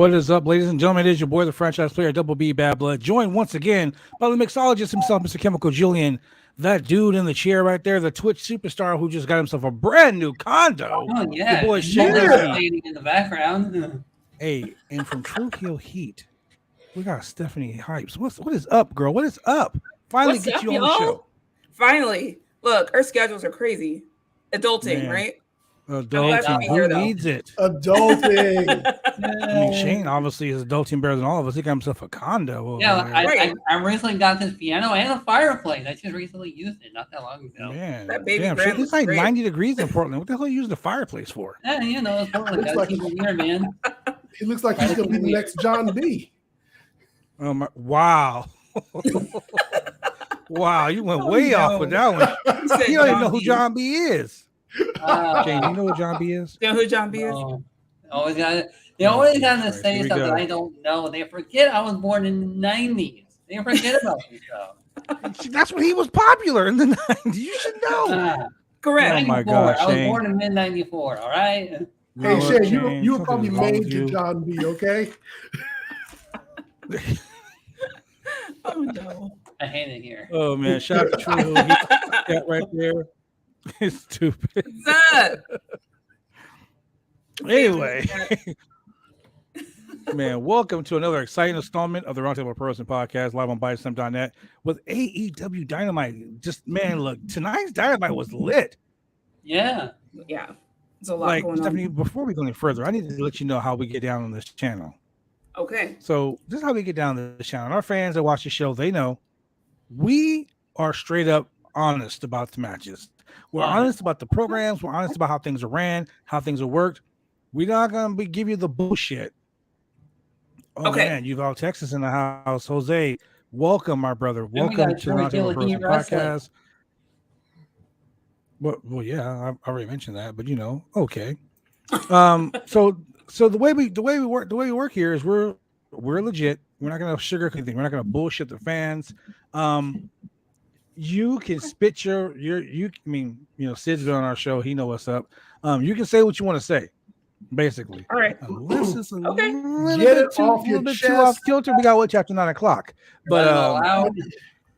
What is up, ladies and gentlemen? It is your boy, the franchise player, Double B Bad Blood, joined once again by the mixologist himself, Mr. Chemical Julian. That dude in the chair right there, the Twitch superstar who just got himself a brand new condo. Oh, yeah. Your boy, in the background. Hey, and from TruHeel Heat, we got Stephanie Hypes. What is up, girl? What is up? Finally get you on the show. Finally. Look, our schedules are crazy. Adulting, right? Adulting. Who needs it? Adulting. I mean, Shane obviously is adulting better than all of us. He got himself a condo. Yeah, I recently got this piano and a fireplace. I just recently used it not that long ago. Man, that baby damn, it's like 90 degrees in Portland. What the hell are you using the fireplace for? Yeah, you know, it's Portland. Like weird, man. He looks like he's going to be the next John B. Oh my! Wow. Wow, you went way off with that one. You don't even know who John B is. Jane, do you know what John B is? You know who John B is? They always got to say stuff that I don't know. They forget I was born in the 90s. They forget about this stuff. That's when he was popular in the 90s. You should know. Correct. Oh my God, I was born in mid 94. All right. Hey Shane, you were probably made to John B. Okay. Oh no. I hate it here. Oh man, shout out to TruHeel Heat right there. It's stupid. What's up? Anyway, man, welcome to another exciting installment of the Roundtable Pro Wrestling Podcast, live on ByStem.net with AEW Dynamite. Just man, look, tonight's Dynamite was lit. Yeah. Yeah. There's a lot going Stephanie, on. before we go any further, I need to let you know how we get down on this channel. Okay. So this is how we get down to this channel. Our fans that watch the show, they know we are straight up honest about the matches. We're honest about the programs. We're honest about how things are ran, how things are worked. We're not going to give you the bullshit. Oh, okay. Man, you've all Texas in the house. Jose, welcome, my brother. Welcome to the Roundtable Pro Wrestling Podcast. Well, yeah, I already mentioned that, but you know, okay. So the way we work here is we're legit. We're not going to sugarcoat anything. We're not going to bullshit the fans. You can spit Sid's been on our show. He know what's up. You can say what you want to say, basically. All right. Unless it's a okay. little bit too off kilter. We got to watch after 9 o'clock. But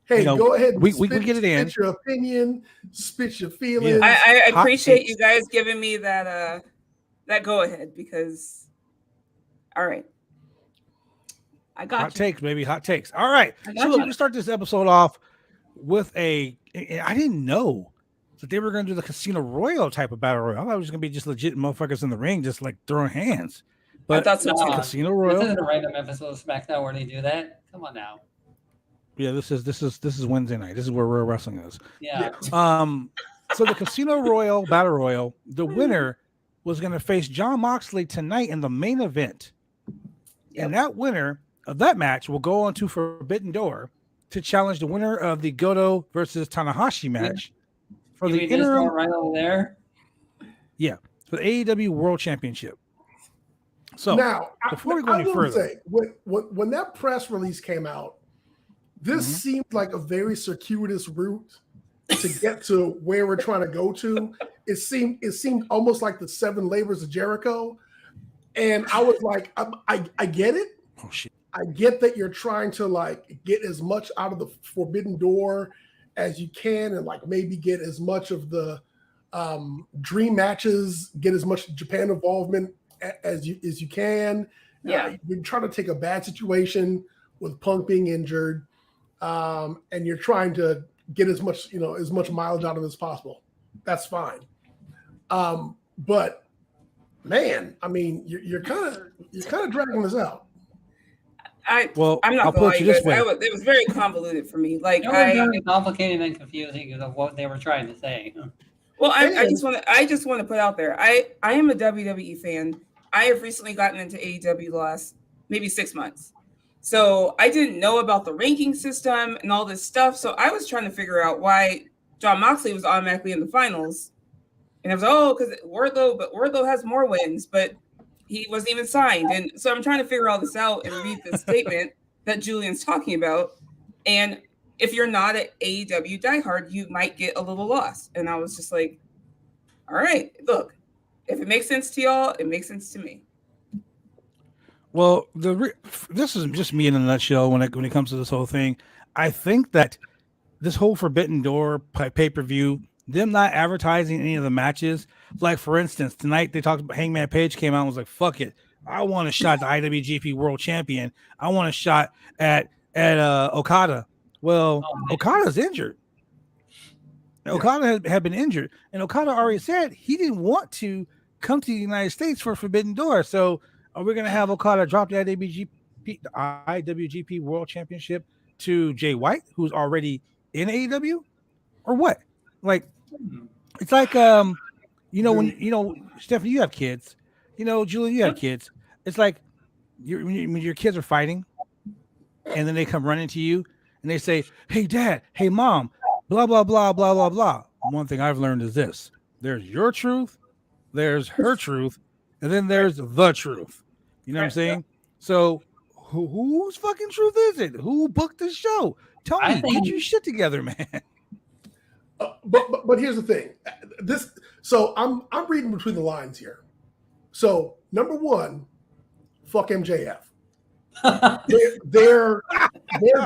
hey, go ahead. We get it in. Spit your opinion. Spit your feelings. I appreciate you guys giving me that go ahead because. All right. I got hot takes, baby. Hot takes. All right. So let me start this episode off with I didn't know that they were going to do the Casino Royale type of battle royal. I thought it was going to be just legit motherfuckers in the ring, just like throwing hands. But I thought so too. Casino Royale. This isn't a random episode of SmackDown where they do that. Come on now. Yeah, this is Wednesday night. This is where Real Wrestling is. Yeah. So the Casino Royale battle royal, the winner was going to face Jon Moxley tonight in the main event, and that winner of that match will go on to Forbidden Door to challenge the winner of the Goto versus Tanahashi match for the interim right over there. Yeah, for the AEW World Championship. So now, before we go any further, say, when that press release came out, this seemed like a very circuitous route to get to where we're trying to go to. It seemed almost like the 7 labors of Jericho, and I was like, I get it. Oh shit. I get that you're trying to like get as much out of the Forbidden Door as you can, and like maybe get as much of the dream matches, get as much Japan involvement as you can. Yeah, you're trying to take a bad situation with Punk being injured, and you're trying to get as much mileage out of it as possible. That's fine, but man, I mean, you're kind of dragging this out. I'm not I'll gonna lie, put you you guys. this way. It was very convoluted for me. Like, it was very complicated and confusing of what they were trying to say. Well, I just want to put out there. I am a WWE fan. I have recently gotten into AEW the last maybe 6 months, so I didn't know about the ranking system and all this stuff. So I was trying to figure out why Jon Moxley was automatically in the finals, and I was because Wardlow has more wins, but he wasn't even signed. And so I'm trying to figure all this out and read the statement that Julian's talking about. And if you're not an AEW diehard, you might get a little lost. And I was just like, all right, look, if it makes sense to y'all, it makes sense to me. Well, this is just me in a nutshell when it comes to this whole thing. I think that this whole Forbidden Door pay-per-view, them not advertising any of the matches, like for instance, tonight they talked about Hangman Page came out and was like, "Fuck it, I want a shot at the IWGP World Champion. I want a shot at Okada." Well, Okada's injured. Okada had been injured, and Okada already said he didn't want to come to the United States for Forbidden Door. So, are we going to have Okada drop the IWGP World Championship to Jay White, who's already in AEW, or what? Like, it's like when Stephanie, you have kids, Julian, you have kids. It's like when your kids are fighting, and then they come running to you and they say, "Hey, Dad, hey, Mom, blah blah blah blah blah blah." One thing I've learned is this: there's your truth, there's her truth, and then there's the truth. You know what I'm saying? So, whose fucking truth is it? Who booked this show? Tony, get your shit together, man. But here's the thing. So I'm reading between the lines here. So number one, fuck MJF. they're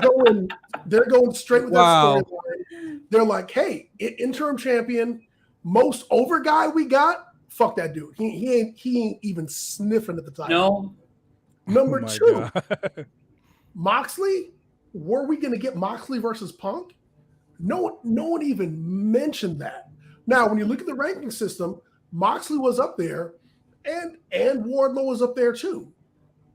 going straight with that storyline. They're like, hey, interim champion, most over guy we got. Fuck that dude. He ain't even sniffing at the title. No. Number two, Moxley. Were we going to get Moxley versus Punk? No one even mentioned that. Now, when you look at the ranking system, Moxley was up there, and Wardlow was up there too.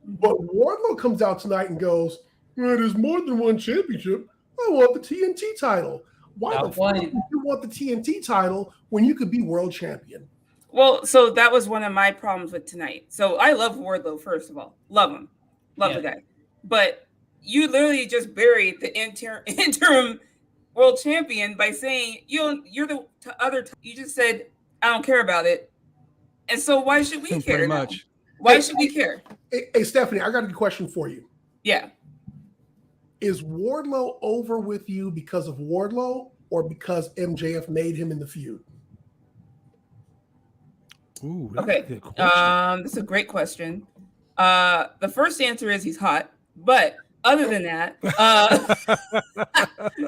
But Wardlow comes out tonight and goes, "There's more than one championship. I want the TNT title." Why the fuck do you want the TNT title when you could be world champion? Well, so that was one of my problems with tonight. So I love Wardlow, first of all. Love him. Love the guy. But you literally just buried the interim world champion by saying you're the other. You just said, "I don't care about it." And so why should we care? Pretty much. Why should we care? Hey, Stephanie, I got a question for you. Yeah. Is Wardlow over with you because of Wardlow or because MJF made him in the feud? Ooh, okay. This is a great question. The first answer is he's hot, but other than that,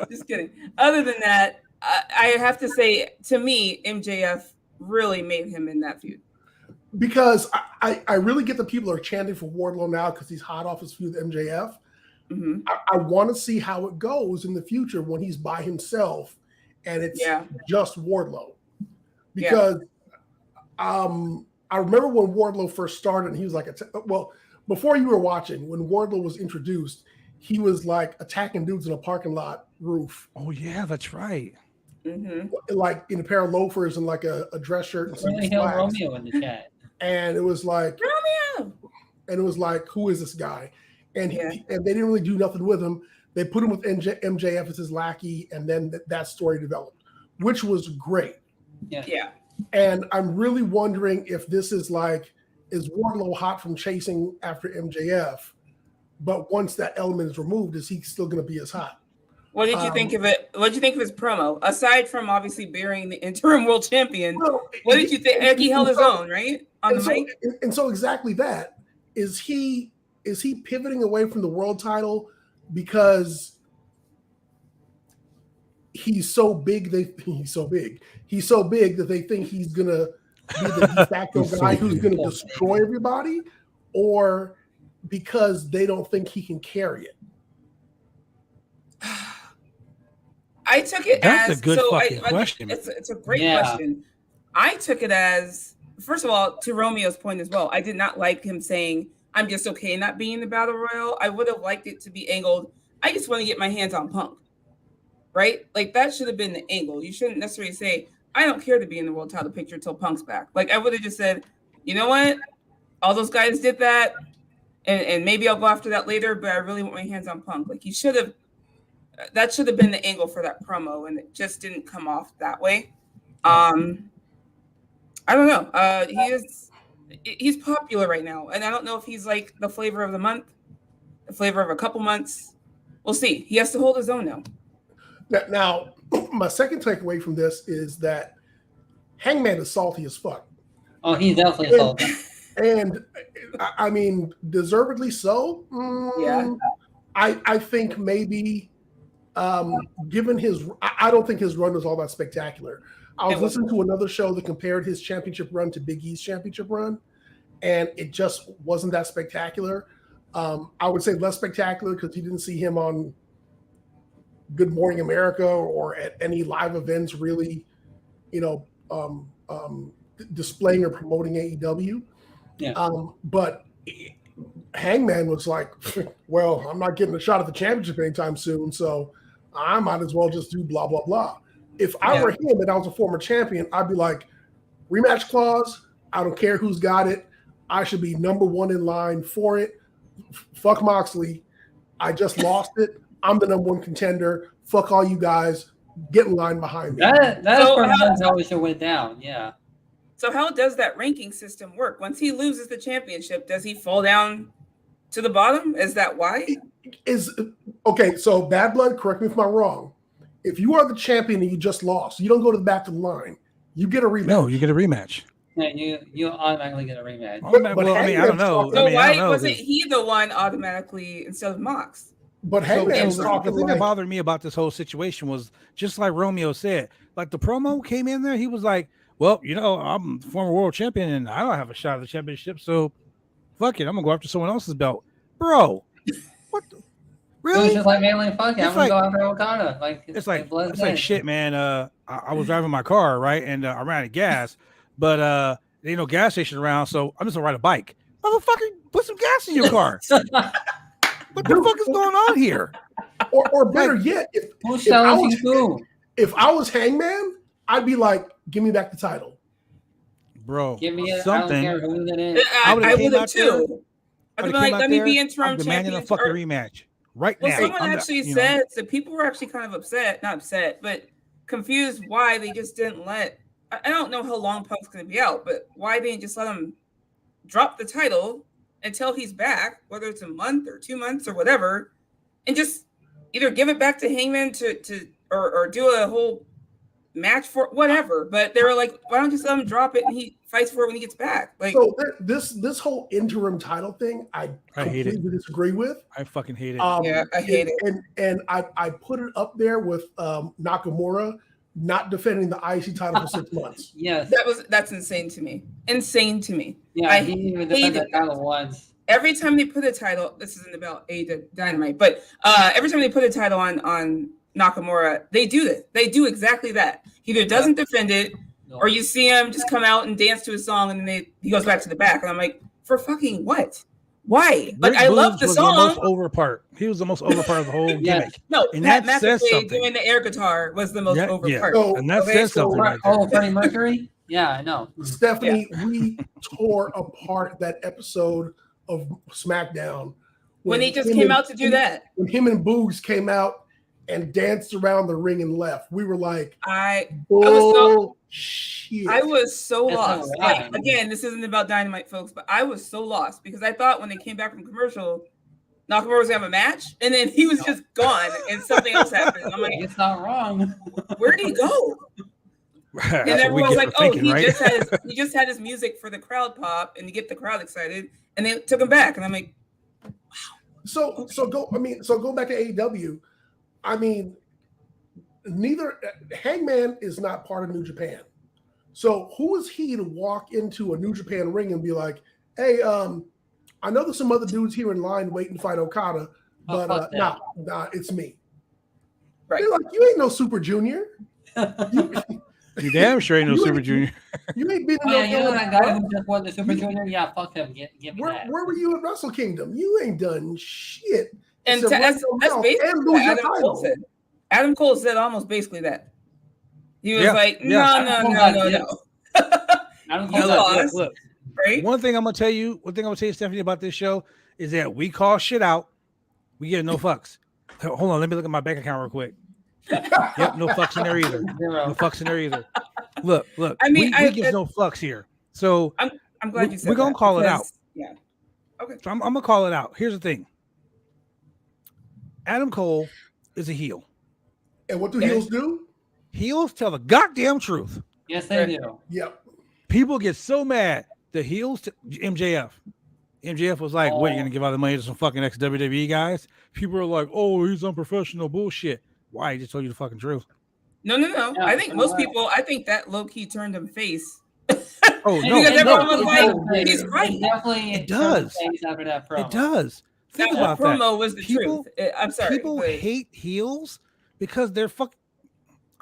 just kidding. Other than that, I have to say, to me, MJF really made him in that feud. Because I really get that people are chanting for Wardlow now because he's hot off his feud with MJF. Mm-hmm. I want to see how it goes in the future when he's by himself and it's just Wardlow. Because I remember when Wardlow first started and he was like, before you were watching, when Wardlow was introduced, he was like attacking dudes in a parking lot roof. Oh, yeah, that's right. Mm-hmm. Like in a pair of loafers and like a dress shirt. And some Romeo in the chat. And it was like, Romeo! And it was like, who is this guy? And and they didn't really do nothing with him. They put him with MJF as his lackey, and then that story developed, which was great. Yeah. And I'm really wondering if this is like, is Wardlow hot from chasing after MJF? But once that element is removed, is he still going to be as hot? What did you think of it? What did you think of his promo? Aside from obviously burying the interim world champion, what did you think? Like he held his own, right? On the mic? And so exactly that. Is he pivoting away from the world title because he's so big that they think he's gonna be the de facto guy who's gonna destroy everybody, or because they don't think he can carry it? I took it That's as a good fucking question. It's a great question. I took it as, first of all, to Romeo's point as well, I did not like him saying, "I'm just okay not being in the Battle Royal." I would have liked it to be angled, "I just want to get my hands on Punk." Right? Like that should have been the angle. You shouldn't necessarily say, "I don't care to be in the world title picture until Punk's back." Like I would have just said, "You know what? All those guys did that, and maybe I'll go after that later, but I really want my hands on Punk." Like that should have been the angle for that promo, and it just didn't come off that way. I don't know. He's popular right now, and I don't know if he's like the flavor of the month, the flavor of a couple months. We'll see. He has to hold his own now. Now, my second takeaway from this is that Hangman is salty as fuck. Oh, he's definitely salty. And I mean, deservedly so. Yeah. I think maybe, given his, I don't think his run was all that spectacular. I was listening to another show that compared his championship run to Big E's championship run, and it just wasn't that spectacular. I would say less spectacular because you didn't see him on Good Morning America or at any live events really, displaying or promoting AEW. Yeah. But Hangman was like, well, I'm not getting a shot at the championship anytime soon, so I might as well just do blah, blah, blah. If I were him and I was a former champion, I'd be like, rematch clause, I don't care who's got it. I should be number one in line for it. Fuck Moxley. I just lost it. I'm the number one contender. Fuck all you guys. Get in line behind me. That's how it should went down. Yeah. So how does that ranking system work? Once he loses the championship, does he fall down to the bottom? Is that why? Okay, so Bad Blood, correct me if I'm wrong. If you are the champion and you just lost, you don't go to the back of the line. You get a rematch. No, you get a rematch. Yeah, you automatically get a rematch. Well, I mean, I don't know. So why know, wasn't he the one automatically instead of Mox? But Hangman the thing that bothered me about this whole situation was just like Romeo said, like the promo came in there, he was like, well, I'm former world champion and I don't have a shot at the championship, so fuck it, I'm gonna go after someone else's belt. Bro, what the, really? It was just like, man, fuck it, I'm gonna go after Okada. It's like shit, man. I was driving my car, right, and I ran out of gas, but there ain't no gas station around, so I'm just gonna ride a bike. Motherfucker, put some gas in your car. What the fuck is going on here? Or better yet, if I was Hangman, I'd be like, give me back the title. Bro, give me something. I don't care who that is. I would have too. I'd be like, let me be interim champion. Demanding a fucking rematch right now. Someone actually said, so people were actually kind of upset, not upset, but confused why they just didn't let, I don't know how long Punk's going to be out, but why they didn't just let him drop the title until he's back, whether it's a month or 2 months or whatever, and just either give it back to Hangman or do a whole match for whatever. But they were like, why don't you just let him drop it and he fights for it when he gets back? Like, so this whole interim title thing, I completely disagree with. I fucking hate it. Yeah, I hate it. And I put it up there with Nakamura not defending the IC title for 6 months. Yes, that's insane to me. Insane to me. Yeah, I didn't even defend that title once. Every time they put a title, this isn't about AEW Dynamite, but every time they put a title on Nakamura, they do this. They do exactly that. He either doesn't defend it, or you see him just come out and dance to a song, and then he goes back to the back, and I'm like, for fucking what? Why? Like, I love the song. The most over part. He was the most over part of the whole gimmick. No, and Pat that says McAfee something. doing the air guitar was the most over part. So, and that says something right there. Oh, Freddie Mercury? Yeah, I know. Stephanie, we tore apart that episode of SmackDown when he just came out to do that. When him and Boogs came out and danced around the ring and left, we were like, I was so lost. Like, again, this isn't about Dynamite, folks, but I was so lost because I thought when they came back from commercial, Nakamura was gonna have a match, and then he was just gone, and something else happened. I'm like, it's not wrong. Where'd he go? And everyone was like, "Oh, he just had his music for the crowd pop and to get the crowd excited," and they took him back, and I'm like, "Wow." So go back to AEW. I mean, Hangman is not part of New Japan. So who is he to walk into a New Japan ring and be like, "Hey, I know there's some other dudes here in line waiting to fight Okada, but nah, it's me." Right? They're like, "You ain't no Super Junior." You damn sure ain't no Super Junior. You ain't been in that guy who just won the Super Junior? Yeah, fuck him. Give me that. Where were you at Wrestle Kingdom? You ain't done shit. And that's basically what Adam Cole said. Adam Cole said almost basically that. He was like, no. Adam Cole look. Right? One thing I'm gonna tell you, Stephanie, about this show is that we call shit out. We get no fucks. Hold on, let me look at my bank account real quick. Yep, no fucks in there either. No fucks in there either. Look. I mean, we give no fucks here. So I'm glad you said we're gonna call it out. Yeah. Okay. So I'm gonna call it out. Here's the thing. Adam Cole is a heel. And what do heels do? Heels tell the goddamn truth. Yes, they do. Yep. People get so mad the heels to MJF. MJF was like, "What, you gonna give all the money to some fucking ex-WWE guys?" People are like, "Oh, he's unprofessional bullshit." Why? He just told you the fucking truth. No. Yeah, I think most people, I think that low key turned him face. Oh no, Because everyone was no. like, he's right. Definitely, It does. After that promo. It does. Think That about promo that. was the People- truth. I'm sorry. People but hate heels because they're fuck.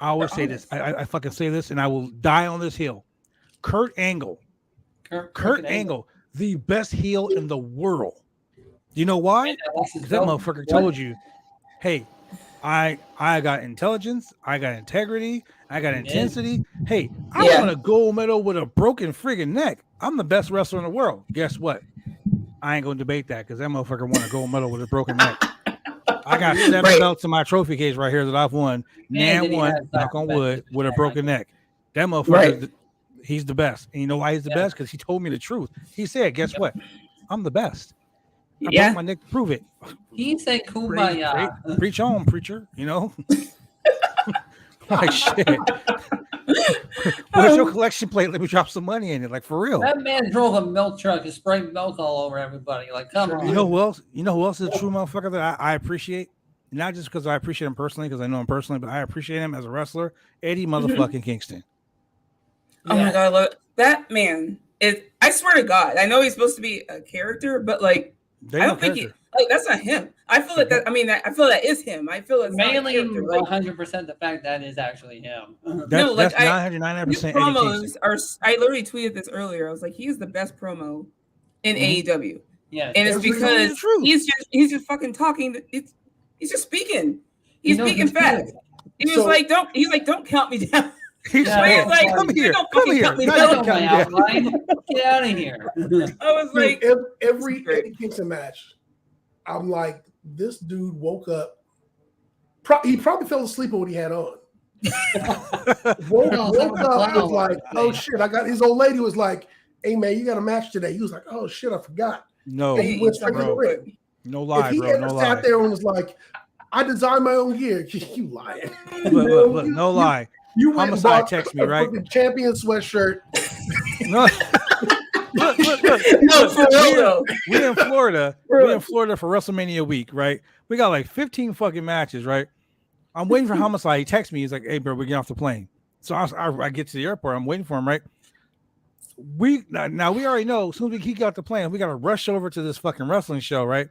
I always say this. I fucking say this, and I will die on this hill. Kurt Angle, the best heel in the world. You know why? Because that motherfucker told you, "Hey, I got intelligence, I got integrity, I got intensity. Hey, I want a gold medal with a broken friggin' neck. I'm the best wrestler in the world. Guess what? I ain't gonna debate that because that motherfucker won a gold medal with a broken neck. I got 7 belts in my trophy case right here that I've won. Nan won, knock on wood, with a broken neck. That motherfucker, he's the best. And you know why he's the best? Because he told me the truth. He said, guess what? I'm the best. I broke my neck to prove it. He said kumbaya. Preach on, preacher, you know? Like shit. Where's your collection plate? Let me drop some money in it. Like for real. That man drove a milk truck and sprayed milk all over everybody. Like, come on. You know who else? You know who else is a true motherfucker that I appreciate? Not just because I appreciate him personally, because I know him personally, but I appreciate him as a wrestler. Eddie motherfucking Kingston. Oh my god, look, that man is. I swear to God, I know he's supposed to be a character, but like, I don't think he. Like, that's not him. I feel like that. I mean, I feel that is him. I feel it's mainly 100% the fact that is actually him. No, like that's 999%. Promos are. I literally tweeted this earlier. I was like, he's the best promo in AEW. Yeah, and it's because he's just fucking talking. He's just speaking. He's speaking fast. He was like, don't. He's like, don't count me down. He's like, come here. Get out of here. I was like, every Eddie Kingston match, I'm like, this dude woke up. He probably fell asleep on what he had on. woke up, was like, oh shit! I got his old lady was like, hey man, you got a match today. He was like, oh shit, I forgot. No, and he went straight to the ring. No lie, if he bro. No lie. Sat there and was like, I designed my own gear. You lying? Look, no lie. You went Homicide text me, right? Champion sweatshirt. No. Look. No, for real. We in Florida. We in Florida for WrestleMania week, right? We got like 15 fucking matches, right? I'm waiting for Homicide. He texts me. He's like, "Hey, bro, we're getting off the plane." So I get to the airport. I'm waiting for him, right? Now we already know. As soon as he got the plane, we got to rush over to this fucking wrestling show, right?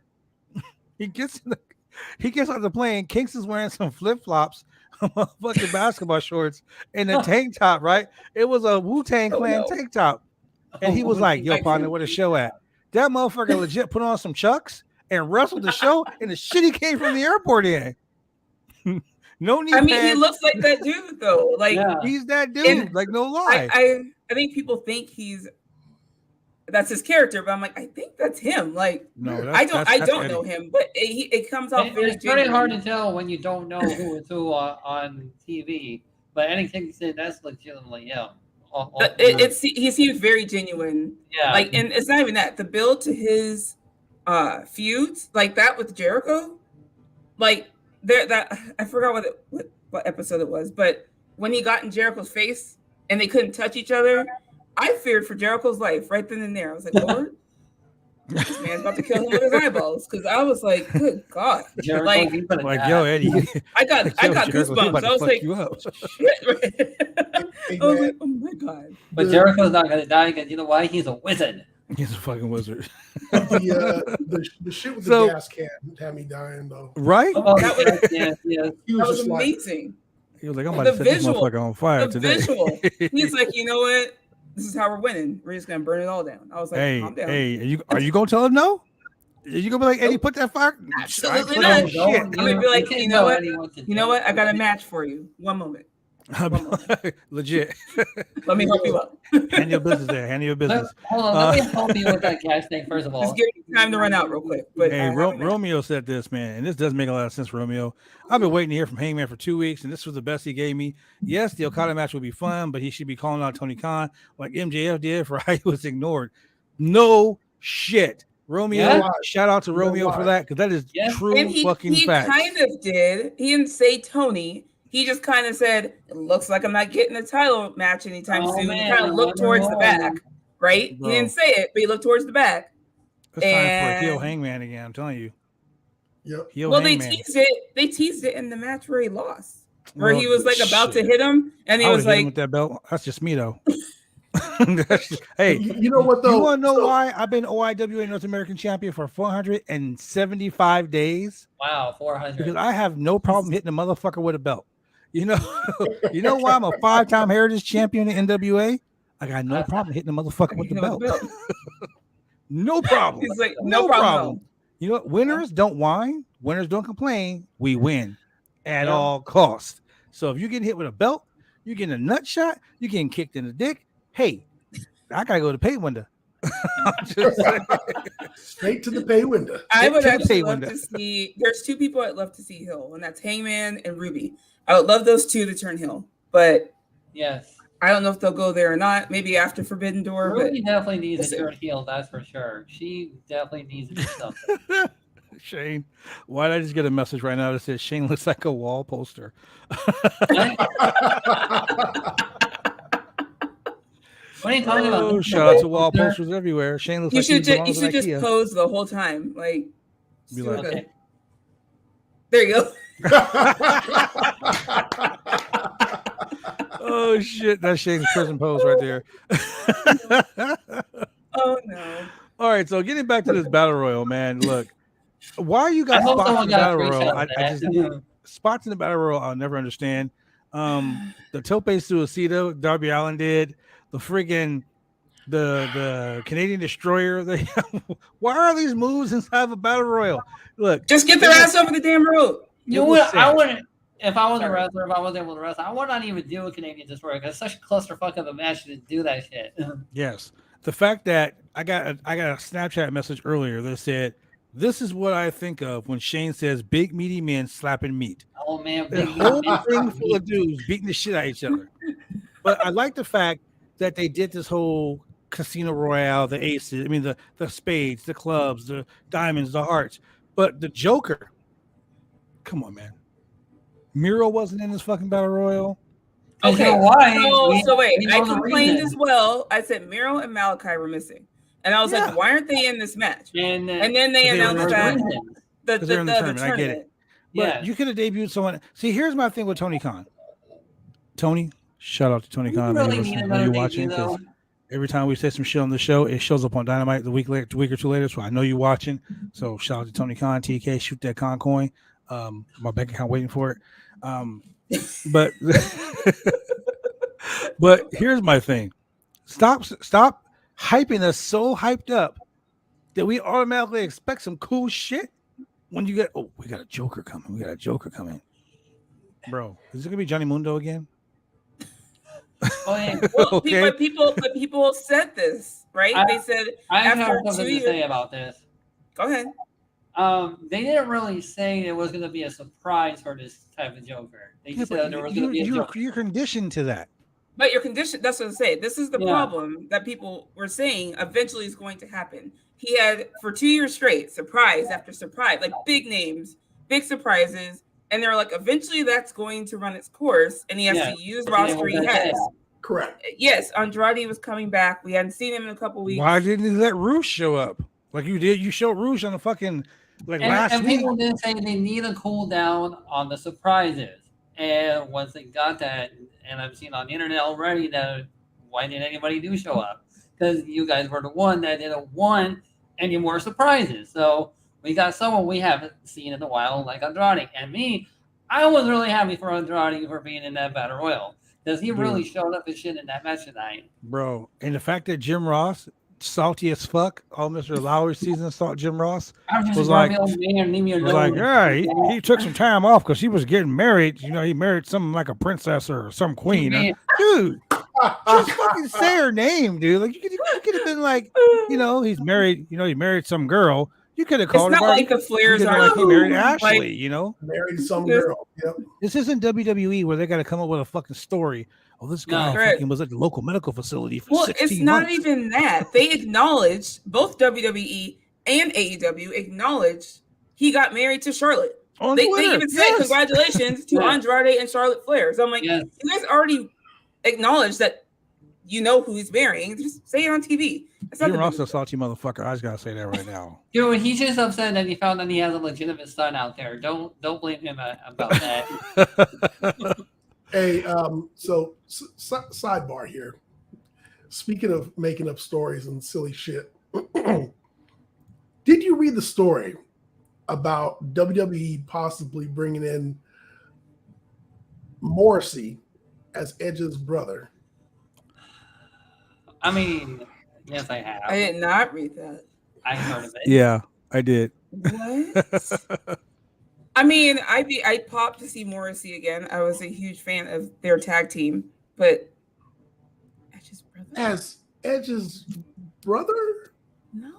He gets on the plane. Kingston's wearing some flip flops, fucking basketball shorts, and a tank top, right? It was a Wu-Tang Clan tank top. And he was like, yo, partner, where the show at? That motherfucker legit put on some Chucks and wrestled the show, and the shit he came from the airport in. No need. I mean, he looks like that dude, though. Like he's that dude. Like, no lie. I think people think that's his character, but I'm like, I think that's him. Like, no, I don't know him, but it comes off very. It's very hard to tell when you don't know who is who on TV. But anything said, that's legitimately him. He seems very genuine. Yeah. Like, and it's not even that. The build to his feuds, like that with Jericho, like that I forgot what episode it was, but when he got in Jericho's face and they couldn't touch each other, I feared for Jericho's life right then and there. I was like, Lord, this man's about to kill him with his eyeballs. Because I was like, good God. Like yo, Eddie. I got goosebumps. I was like, shit. I was like, oh my God. But Jericho's not going to die because you know why? He's a wizard. He's a fucking wizard. The shit with the gas can had me dying, though. Right? Oh, that was amazing. He was like, I'm about to set this motherfucker on fire today. Visual. He's like, you know what? This is how we're winning. We're just gonna burn it all down. I was like, hey, calm down. Hey, are you gonna tell him no? Are you gonna be like, Eddie, put that fire? Absolutely not. I'm gonna be like, you know what? I got a match for you. One moment. Legit. Let me help you up. Handle your business there. Handle your business. Hold on. Let me help you with that gas thing, first of all. Just give me time to run out real quick. But hey, Romeo said this, man, and this does make a lot of sense, Romeo. I've been waiting to hear from Hangman for 2 weeks, and this was the best he gave me. Yes, the Okada match will be fun, but he should be calling out Tony Khan like MJF did for how he was ignored. No shit. Romeo, shout out to Romeo for that, because that is true fucking fact. He kind of did. He didn't say Tony. He just kind of said, it looks like I'm not getting a title match anytime soon. He kind of looked towards the back. right? Bro. He didn't say it, but he looked towards the back. It's time for a heel Hangman again. I'm telling you. Yep. Heel Well, Hangman. they teased it in the match where he lost, where he was like about to hit him, and he was hit him like, with that belt. That's just me though. Hey, You know what though? You want to know why I've been OIWA North American Champion for 475 days? Wow, 400. Because I have no problem hitting a motherfucker with a belt. You know why I'm a 5-time Heritage Champion in NWA? I got no problem hitting a motherfucker with the belt. No problem. He's like, no problem. You know what? Winners don't whine. Winners don't complain. We win at all costs. So if you get hit with a belt, you're getting a nut shot, you're getting kicked in the dick. Hey, I gotta go to the pay window. Straight to the pay window. I would actually love to see. There's two people I'd love to see heel, and that's Hangman and Ruby. I would love those two to turn heel, but yes, I don't know if they'll go there or not. Maybe after Forbidden Door. Ruby but definitely needs to turn heel. That's for sure. She definitely needs to do something. Shane, why did I just get a message right now that says Shane looks like a wall poster? What are you talking about? Shout out to wall posters everywhere. Shane looks you like you should just pose the whole time, like. Be like okay. There you go. Oh shit, that's Shane's prison pose right there. Oh no. All right, so getting back to this battle royal, man. Look, why you got spots in the battle royal? I just spots in the battle royal I'll never understand. The tope suicida Darby Allin did, the friggin' the Canadian Destroyer. Why are these moves inside of a battle royal? Look, just get their ass over the damn rope. You know what? I wouldn't. If I was a wrestler, if I was able to wrestle, I would not even do a Canadian Destroyer because it's such a clusterfuck of a match to do that shit. Yes, the fact that I got a Snapchat message earlier that said, "This is what I think of when Shane says big meaty men slapping meat." Oh man, the whole thing full of dudes beating the shit out of each other. But I like the fact that they did this whole Casino Royale, the aces, I mean the spades, the clubs, the diamonds, the hearts. But the Joker, come on, man. Miro wasn't in this fucking battle royal. Okay, so wait, I complained as well. I said Miro and Malachi were missing, and I was like, why aren't they in this match? And then they announced that the tournament. I get it. But you could have debuted someone. See, here's my thing with Tony Khan. Tony, shout out to Tony Khan. Really you watching? Every time we say some shit on the show, it shows up on Dynamite the week or two later. So I know you're watching. So shout out to Tony Khan, TK, shoot that con coin. My bank account waiting for it. But but here's my thing. Stop hyping us so hyped up that we automatically expect some cool shit when you get we got a Joker coming. Bro, is it gonna be Johnny Mundo again? Well, okay. but people said this, right? They said I have after something 2 to years. say about this. Go ahead. They didn't really say it was going to be a surprise for this type of Joker. They just said there was going to be a Joker. You're conditioned to that. But you're conditioned. That's what I say. This is the problem that people were saying eventually is going to happen. He had for 2 years straight, surprise after surprise, like big names, big surprises. And they're like, eventually that's going to run its course, and he has to use the roster he has. Correct. Yes, Andrade was coming back. We hadn't seen him in a couple weeks. Why didn't he let Rouge show up? Like you did. You showed Rouge on the fucking last week. People did say they need a cool down on the surprises. And once they got that, and I've seen on the internet already that why didn't anybody do show up? Because you guys were the one that didn't want any more surprises. So we got someone we haven't seen in a while, like Andrade. And me, I was really happy for Andrade for being in that battle royal because he really showed up and shit in that match tonight. Bro, and the fact that Jim Ross, salty as fuck, all Mr. Lowry season thought Jim Ross was like, he took some time off because he was getting married. You know, he married something like a princess or some queen. Dude, just fucking say her name, dude. Like you could have been like, you know, he's married. You know, he married some girl. You could have called it's not like the Flares are like he married Ashley, like, you know? Married some girl. Yep. This isn't WWE where they got to come up with a fucking story. Oh, this guy fucking was at the local medical facility for 16 it's not months. even that. They acknowledged, both WWE and AEW acknowledged he got married to Charlotte. They even said congratulations to Andrade and Charlotte Flair. So I'm like, you guys already acknowledged that you know who he's marrying. Just say it on TV. It's not You're the also a big- salty motherfucker. I just gotta say that right now. Dude, he's just upset that he found that he has a legitimate son out there. Don't blame him about that. Hey, so sidebar here. Speaking of making up stories and silly shit, did you read the story about WWE possibly bringing in Morrissey as Edge's brother? I mean, yes, I have. I did not read that. I heard of it. Yeah, I did. What? I mean, I popped to see Morrissey again. I was a huge fan of their tag team, but Edge's brother? As Edge's brother? No.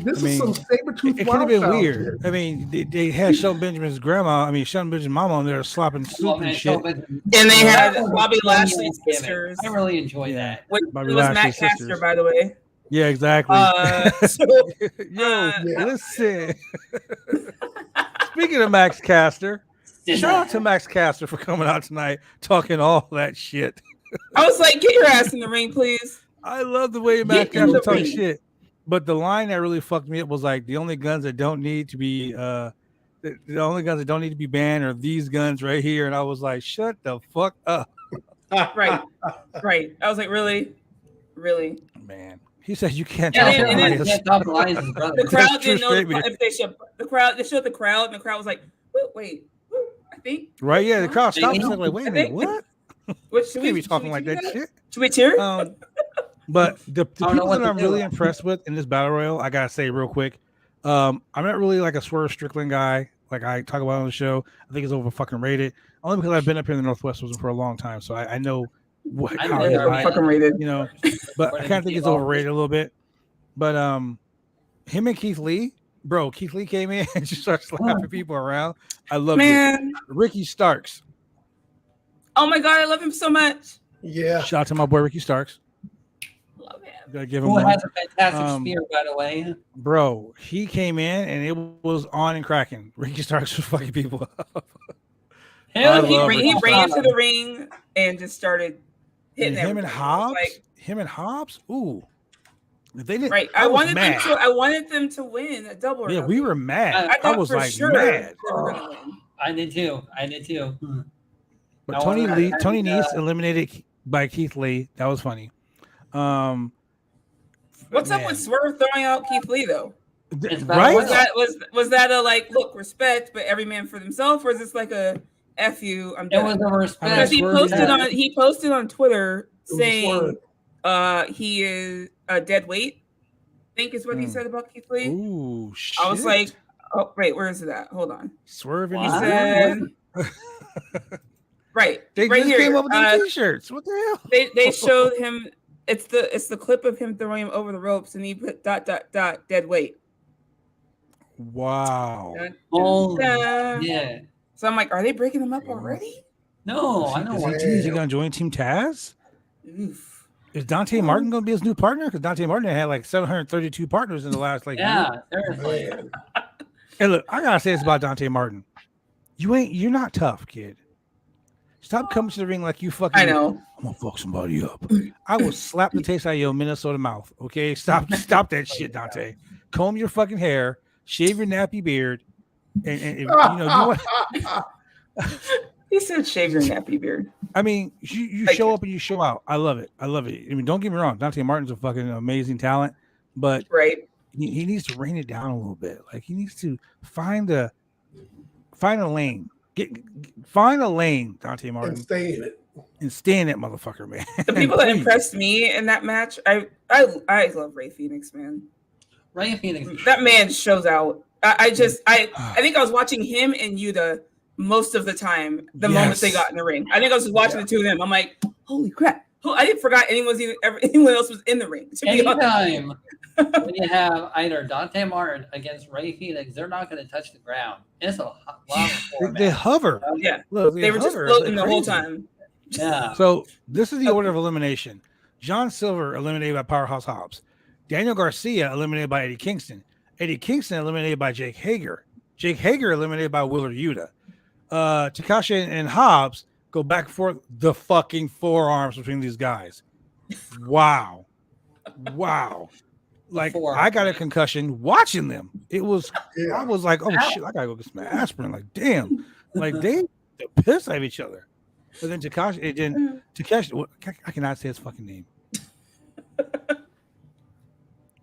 This I mean, is some saber-tooth It could have been Wild weird. shit. I mean, they had Shelton Benjamin's grandma. I mean, Shelton Benjamin's mama on there slopping soup and shit. And they had Bobby Lashley's sisters. I really enjoyed Yeah. that. Which Bobby it was Matt Lashley's Caster, sisters. by the way. Yeah, exactly. So, Yo, yeah. listen. Speaking of Max Caster, shout out to Max Caster for coming out tonight talking all that shit. I was like, get your ass in the ring, please. I love the way Max Get in Caster the talks ring. shit. But the line that really fucked me up was like the only guns that don't need to be the only guns that don't need to be banned are these guns right here. And I was like, shut the fuck up. Right. Right. I was like, really? Really? Man. He said you can't Yeah, talk and about then- this. Can't talk lies, his brother. The crowd That's true didn't know statement. if they should. The crowd, they showed the crowd, and the crowd was like, wait, I think. Right? Yeah, the crowd stopped and Yeah. said, like, wait a minute, what? What You should can't we be talking like should we that do shit. Should we cheer? But the I don't know people what that to I'm do. really impressed with in this battle royal, I gotta say real quick, I'm not really like a Swerve Strickland guy, like I talk about on the show. I think it's over fucking rated, only because I've been up here in the Northwest with him for a long time, so I know what I how know he's they're like, fucking rated. you know. But I kind of think it's overrated a little bit. But him and Keith Lee, bro, Keith Lee came in and just started slapping people around. I love it. Man, Ricky Starks, oh my god, I love him so much. Yeah. shout out to my boy Ricky Starks. Love him. Gotta give him Who one. has a fantastic Um, spear, by the way. Bro, he came in and it was on and cracking. Ricky Starks was fucking people up. I Hell, love He Ricky ran Starks. into the ring and just started hitting And him and everybody. Hobbs, Like, ooh, if they didn't. right. I was wanted mad. them to. I wanted them to win a double. or Yeah, nothing. we were mad. I I thought was for like sure mad. they were gonna win. I did too. But I Tony wanna- Lee, Tony and, Nese eliminated by Keith Lee. That was funny. What's up man. with Swerve throwing out Keith Lee though? It's about Right? Was that a like look respect, but every man for themselves, or is this like a F you? I'm It done. was a respect. Because Swerve he posted on Twitter was a saying he is a dead weight. I think is what he said about Keith Lee. Ooh, shit. I was like, oh wait, where is it at? Hold on. swerving. He Wow. said, right, They right just here. came up with the t-shirts. What the hell? They showed him. It's the clip of him throwing him over the ropes, and he put ... dead weight. Wow. Dun, Oh, dun. yeah. So I'm like, are they breaking him up already? No, I know what. Is he going to join Team Taz? Oof. Is Dante Martin going to be his new partner? Because Dante Martin had like 732 partners in the last like Yeah, year. seriously. Man. And look, I gotta say this about Dante Martin. You're not tough, kid. Stop coming to the ring like you fucking. I know. I'm gonna fuck somebody up. I will slap the taste out of your Minnesota mouth. Okay, stop that shit, Dante. Comb your fucking hair, shave your nappy beard, and if, you know you want. He said, "Shave your nappy beard." I mean, you Thank show you. up and you show out. I love it. I love it. I mean, don't get me wrong. Dante Martin's a fucking amazing talent, but Right. he needs to rein it down a little bit. Like he needs to find a lane. Find a lane, Dante Martin, And stay in it. and stay in that motherfucker, man. The people that Please. impressed me in that match, I love Ray Phoenix, man. Ray Phoenix. That man shows out. I think I was watching him and Yuta most of the time. The moment they Yes. got in the ring, I think I was just watching the two of them. I'm like, holy crap! I didn't forgot anyone else was in the ring. To be honest. Anytime when you have either Dante Martin against Ray Phoenix, they're not going to touch the ground. It's a long They hover. Yeah, Look, they were just hover. floating It's the whole crazy. time. Yeah. So this is the order of elimination. John Silver eliminated by Powerhouse Hobbs. Daniel Garcia eliminated by Eddie Kingston. Eddie Kingston eliminated by Jake Hager. Jake Hager eliminated by Willard Yuta. Takashi and Hobbs go back and forth. The fucking forearms between these guys. Wow. Like Before. I got a concussion watching them. It was Yeah. I was like, oh shit, I gotta go get some aspirin. Like, damn, like they piss at each other. But then Takeshi, I cannot say his fucking name.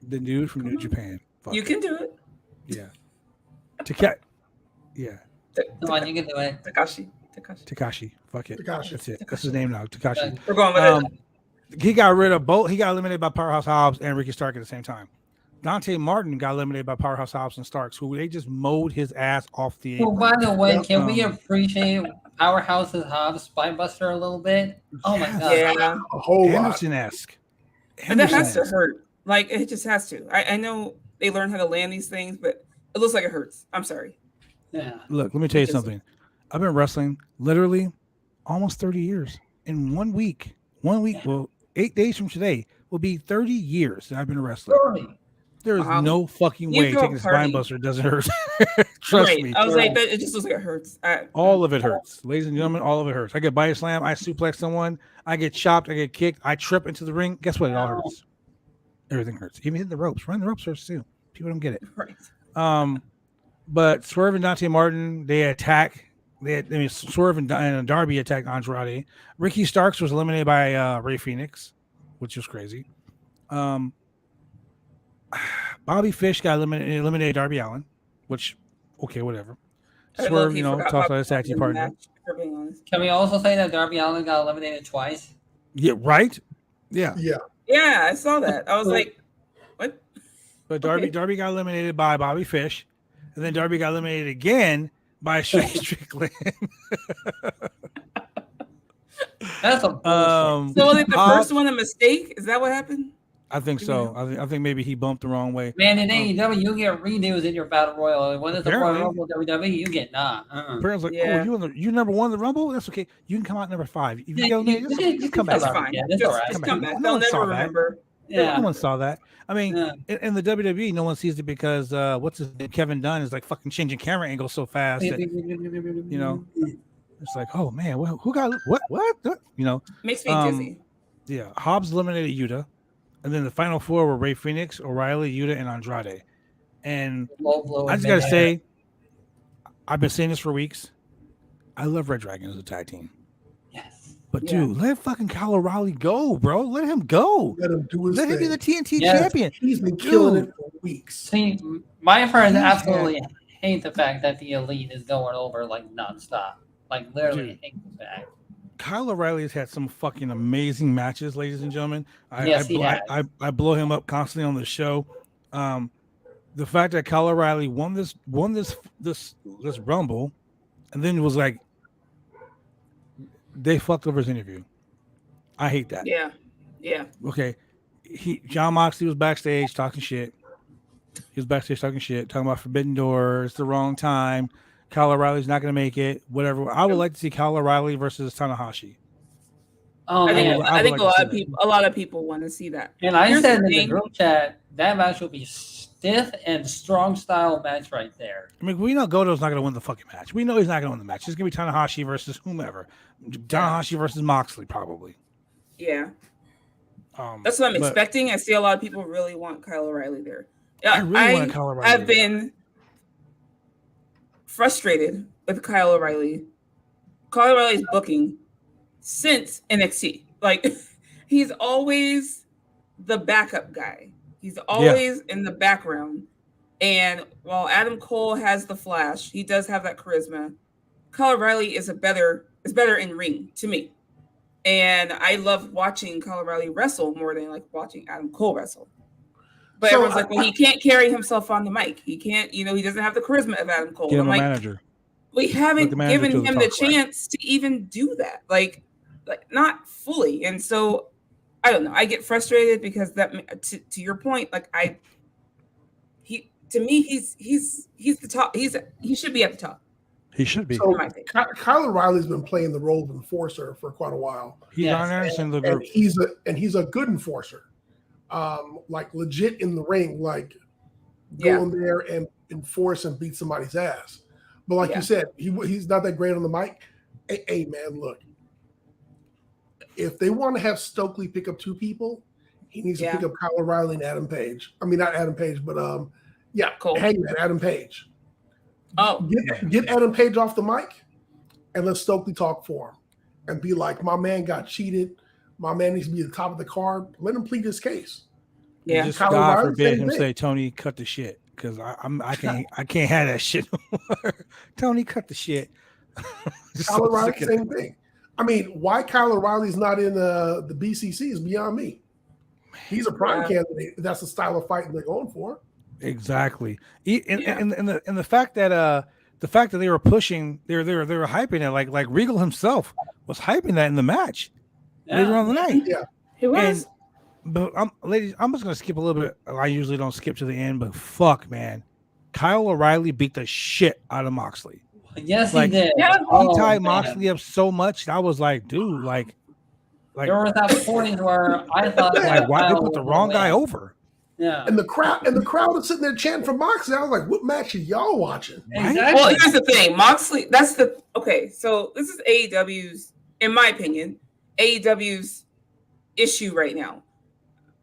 The dude from New Japan. Fuck You it. can do it. Yeah. Takeshi. Yeah. Come on, you can do it. Takashi. Fuck it. Takashi. That's it. That's his name now. Takeshi. We're going with it. He got rid of both. He got eliminated by Powerhouse Hobbs and Ricky Stark at the same time. Dante Martin got eliminated by Powerhouse Hobbs and Starks, who they just mowed his ass off the Well, apron. by the way, can we appreciate Powerhouse's Hobbs Spinebuster a little bit? Oh my god. Yeah. A whole lot. Anderson-esque. And that has to hurt. Like, it just has to. I know they learn how to land these things, but it looks like it hurts. I'm sorry. Yeah. Look, let me tell you something. I've been wrestling literally almost 30 years. In 1 week, well, 8 days from today will be 30 years that I've been wrestling. There is Wow. no fucking You way throw a taking a spine party. buster doesn't hurt. Trust Right. me. I was like, it just looks like it hurts. All of it hurts. Ladies and gentlemen, all of it hurts. I get body slam, I suplex someone, I get chopped, I get kicked, I trip into the ring. Guess what? It all hurts. Everything hurts. Even hitting the ropes. Running the ropes hurts too. People don't get it. Right. But Swerve and Dante Martin, they attack. Swerve and Darby attacked Andrade. Ricky Starks was eliminated by Ray Phoenix, which was crazy. Bobby Fish got eliminated Darby Allin, which, okay, whatever. Swerve, talks about his tag team partner. Can we also say that Darby Allin got eliminated twice? Yeah, right? Yeah. Yeah. Yeah, I saw that. I was like, what? But Darby got eliminated by Bobby Fish, and then Darby got eliminated again by Shane Strickland. That's a bullshit. So was it the first one a mistake? Is that what happened? I think so. I think maybe he bumped the wrong way. Man, in AEW, you get redos in your battle royal. When it's a Royal Apparently. Rumble WWE, you get not. Parents like, Yeah. oh, you number one in the Rumble? That's okay. You can come out number 5. If you get eliminated, just come back. That's fine. Yeah, that's Just all right. come back. No They'll one saw never that. remember. Yeah. No one saw that. I mean, Yeah. in the WWE, no one sees it because what's his name? Kevin Dunn is like fucking changing camera angles so fast that it's like, oh man, who got what? Makes me dizzy. Yeah, Hobbs eliminated Yuta, and then the final 4 were Ray Phoenix, O'Reilly, Yuta, and Andrade. And I just gotta say, I've been saying this for weeks. I love Red Dragon as a tag team. Yes. But dude, let fucking Kyle O'Reilly go, bro. Let him go. Let him do his Let him be thing. the TNT Yes. champion. He's been killing it for weeks. See, my friends He's absolutely hate the fact that the Elite is going over like nonstop. Like literally Dude. hate the fact. Kyle O'Reilly has had some fucking amazing matches, ladies and gentlemen. Yes, he has. I blow him up constantly on the show. The fact that Kyle O'Reilly won this Rumble, and then was like, they fucked over his interview. I hate that. Yeah. Yeah. Okay, Jon Moxley was backstage talking shit. He was backstage talking shit, talking about Forbidden Door. It's the wrong time. Kyle O'Reilly's not going to make it. Whatever. I would like to see Kyle O'Reilly versus Tanahashi. Oh I man. think like a lot of people want to see that. And I Here's said the in the thing. group chat that match will be stiff and strong style match right there. I mean, we know Goto's not going to win the fucking match. We know he's not going to win the match. It's going to be Tanahashi versus whomever. Tanahashi versus Moxley, probably. Yeah. That's what I'm expecting. I see a lot of people really want Kyle O'Reilly there. Yeah, I really want Kyle O'Reilly. I've been frustrated with Kyle O'Reilly. Kyle O'Reilly's booking since NXT. Like, he's always the backup guy. He's always in the background. And while Adam Cole has the flash, he does have that charisma. Kyle O'Reilly is better in ring to me. And I love watching Kyle O'Reilly wrestle more than like watching Adam Cole wrestle. But So everyone's like, well, he can't carry himself on the mic. He can't, he doesn't have the charisma of Adam Cole. Get him I'm a like, manager. we haven't Let the manager given do the him the talk, right? chance to even do that. Like not fully. And so I don't know. I get frustrated because that, to your point, like he's the top. He should be at the top. He should be. So in my opinion. Kyle O'Reilly's been playing the role of enforcer for quite a while. He's Yes. Arn Anderson in the And group. he's a good enforcer. Like legit in the ring, like Yeah. going there and enforce and beat somebody's ass. But like Yeah. you said, he's not that great on the mic. Hey man, look. if they want to have Stokely pick up 2 people, he needs to pick up Kyle O'Reilly and Adam Page. I mean, not Adam Page, but Hangman, Adam Page. Oh, get Adam Page off the mic and let Stokely talk for him and be like, my man got cheated. My man needs to be at the top of the card. Let him plead his case. Yeah, just Kyle God O'Reilly, forbid him say, Tony, cut the shit, because I can't have that shit no more. Tony, cut the shit. Kyle O'Reilly, same thing. I mean, why Kyle O'Reilly's not in the BCC is beyond me. He's a prime candidate. That's the style of fighting they're going for. Exactly. And the fact that they were pushing, they were hyping it like Regal himself was hyping that in the match later on the night. Yeah, he was. But ladies, I'm just gonna skip a little bit. I usually don't skip to the end, but fuck, man, Kyle O'Reilly beat the shit out of Moxley. Yes, he did. Yeah. He tied Moxley up so much. I was like, dude, like there was that point where I thought, like, why they put the wrong guy over? Yeah. And the crowd is sitting there chanting for Moxley. I was like, what match are y'all watching? Exactly. Well, here's the thing. Moxley, so this is AEW's, in my opinion, AEW's issue right now.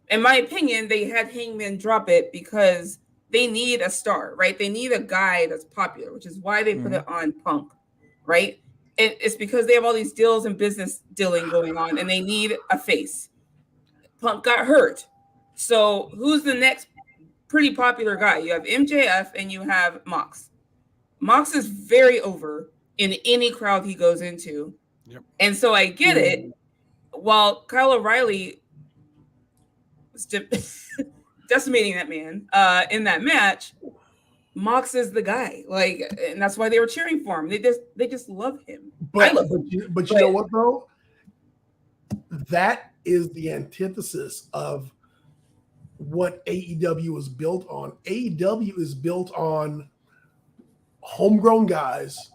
In my opinion, they had Hangman drop it because they need a star, right? They need a guy that's popular, which is why they put it on Punk, right? It's because they have all these deals and business dealing going on, and they need a face. Punk got hurt. So who's the next pretty popular guy? You have MJF and you have Mox. Mox is very over in any crowd he goes into. Yep. And so I get it. While Kyle O'Reilly was decimating that man in that match, Mox is the guy. Like, and that's why they were cheering for him. They just love him. But you know what though? That is the antithesis of what AEW is built on. AEW is built on homegrown guys,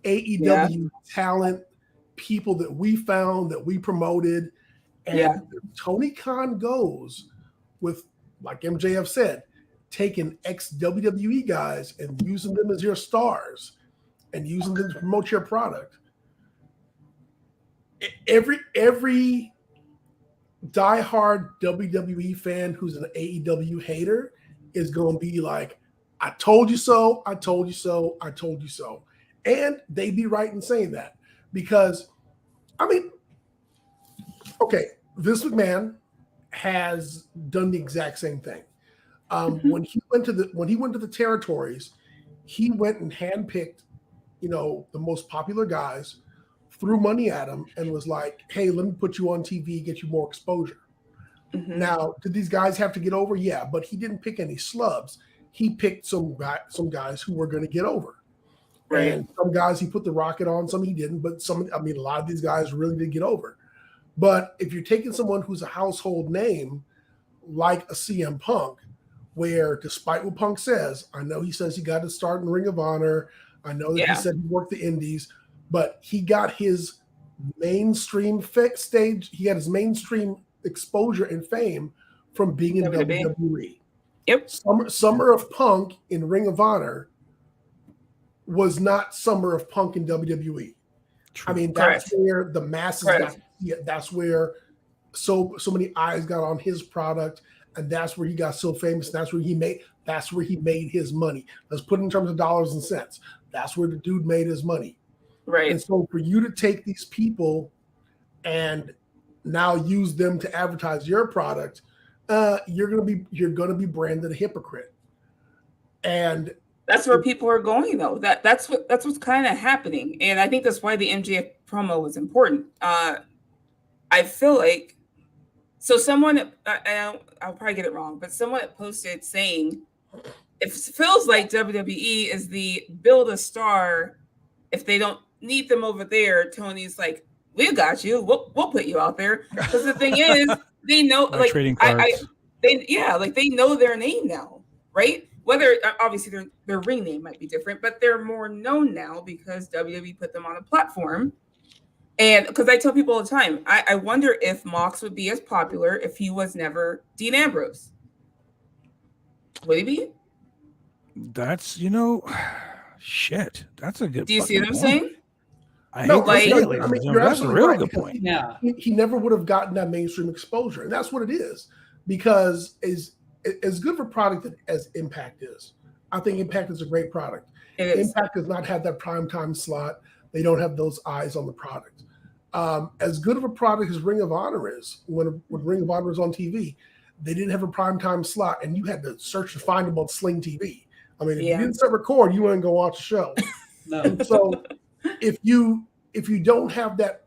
AEW talent, people that we found, that we promoted. And Tony Khan goes with, like MJF said, taking ex-WWE guys and using them as your stars and using them to promote your product. Every diehard WWE fan who's an AEW hater is going to be like, I told you so, I told you so, I told you so. And they'd be right in saying that because, I mean, okay, Vince McMahon has done the exact same thing. When he went to the territories, he went and handpicked, the most popular guys, threw money at them, and was like, "Hey, let me put you on TV, get you more exposure." Mm-hmm. Now, did these guys have to get over? Yeah, but he didn't pick any slubs. He picked some guys who were going to get over, right? And some guys he put the rocket on, some he didn't. But a lot of these guys really did get over. But if you're taking someone who's a household name like a CM Punk, where despite what Punk says, I know he says he got to start in Ring of Honor. I know that he said he worked the Indies, but he got his mainstream stage. He got his mainstream exposure and fame from being in WWE. Yep. Summer of Punk in Ring of Honor was not Summer of Punk in WWE. True. I mean, that's where the masses got to see it. That's where so many eyes got on his product, and that's where he got so famous. That's where he made his money. Let's put it in terms of dollars and cents. That's where the dude made his money. Right. And so for you to take these people and now use them to advertise your product, you're gonna be branded a hypocrite. And that's where people are going though. That's what's kind of happening. And I think that's why the MJF promo was important. I feel like someone, I'll probably get it wrong, but someone posted saying it feels like WWE is the build a star. If they don't need them over there, Tony's like, we got you. We'll put you out there. Because the thing is, they know, like trading cards. They know their name now, right? Whether obviously their ring name might be different, but they're more known now because WWE put them on a platform. And because I tell people all the time, I wonder if Mox would be as popular if he was never Dean Ambrose. Would he be? That's shit. That's a good. Do you see what I'm point. saying? I No, hate to say it, I ladies mean, and you're gentlemen, that's a absolutely real right, good because point. Yeah. he never would have gotten that mainstream exposure, and that's what it is. Because as good of a product as Impact is, I think Impact is a great product. It is. Impact does not have that primetime slot. They don't have those eyes on the product. As good of a product as Ring of Honor is, when Ring of Honor was on TV, they didn't have a primetime slot, and you had to search to find them on Sling TV. I mean, if you didn't set record, you wouldn't go watch the show. No. And so, if you don't have that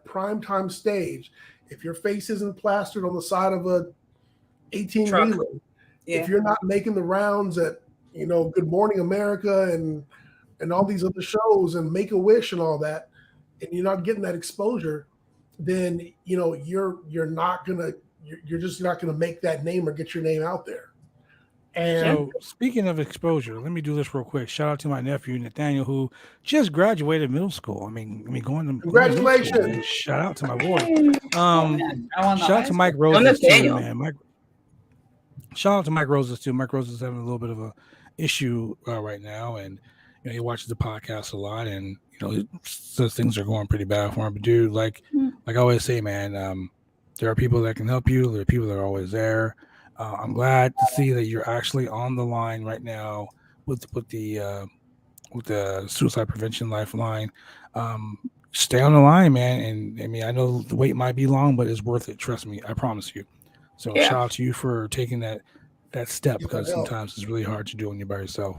primetime stage, if your face isn't plastered on the side of a 18 wheeler, if you're not making the rounds at Good Morning America and all these other shows and Make-A-Wish and all that, and you're not getting that exposure, then you're just not gonna make that name or get your name out there. And So speaking of exposure, let me do this real quick. Shout out to my nephew Nathaniel, who just graduated middle school. I mean, going to Congratulations. middle school, man. Shout out to my boy. Man, I want the Shout high out to school. Mike Roses too, Nathaniel. man. Shout out to Mike Roses too. Mike Roses is having a little bit of a issue right now, and he watches the podcast a lot, and he says things are going pretty bad for him. But dude, like I always say, man, there are people that can help you. There are people that are always there. I'm glad to see that you're actually on the line right now with the suicide prevention lifeline. Stay on the line, man. And I mean, I know the wait might be long, but it's worth it. Trust me, I promise you. So shout out to you for taking that step, because sometimes it's really hard to do when you're by yourself.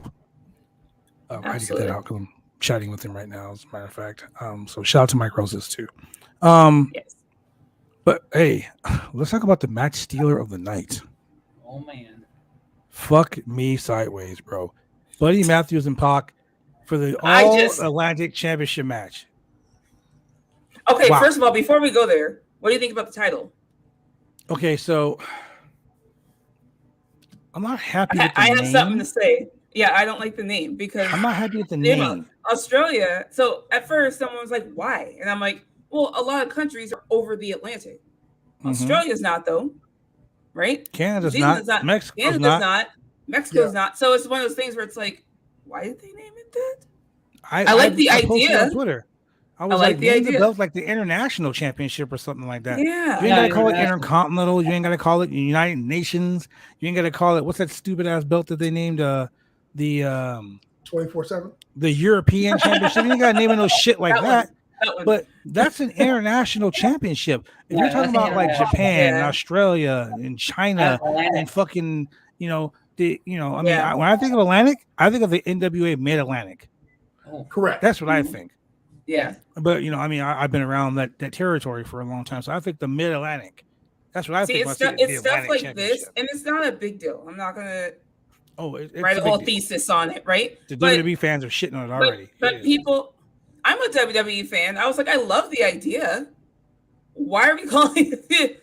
I had to get that out because I'm chatting with him right now, as a matter of fact. So shout out to Mike Roses too. Yes. But hey, let's talk about the match stealer of the night. Oh man. Fuck me sideways, bro. Buddy Matthews and Pac for the All-Atlantic Championship match. Okay, Wow. first of all, before we go there, what do you think about the title? Okay, so I'm not happy with the I name. have something to say. Yeah, I don't like the name because I'm not happy with the name. Australia. So at first, someone was like, "Why?" And I'm like, "Well, a lot of countries are over the Atlantic. Australia's not, though, right? Canada's New not. Zealand's Mexico's Canada's not. Mexico's not. So it's one of those things where it's like, why did they name it that? I like the posted idea on Twitter. I was like like, the name the idea. belt like the International Championship or something like that. Yeah. You ain't gotta call it international. Intercontinental. You ain't gotta call it United Nations. You ain't gotta call it, what's that stupid ass belt that they named the 24/7. the European Championship? You ain't gotta name it no shit like that. one. But that's an international championship. If Yeah, you're talking that's about like international. Japan, and Yeah. Australia, and China, Atlantic. and fucking, I mean, Yeah. when I think of Atlantic, I think of the NWA Mid Atlantic. Oh, Correct. That's what I think. Yeah. But I mean, I've been around that territory for a long time, so I think the Mid Atlantic. That's what I See, think. it's when I see the stuff Atlantic like this, Championship. and it's not a big deal. I'm not gonna It's write a big whole deal. thesis on it, right? The But- WWE fans are shitting on it already. But It is. people, I'm a WWE fan. I was like, I love the idea. Why are we calling it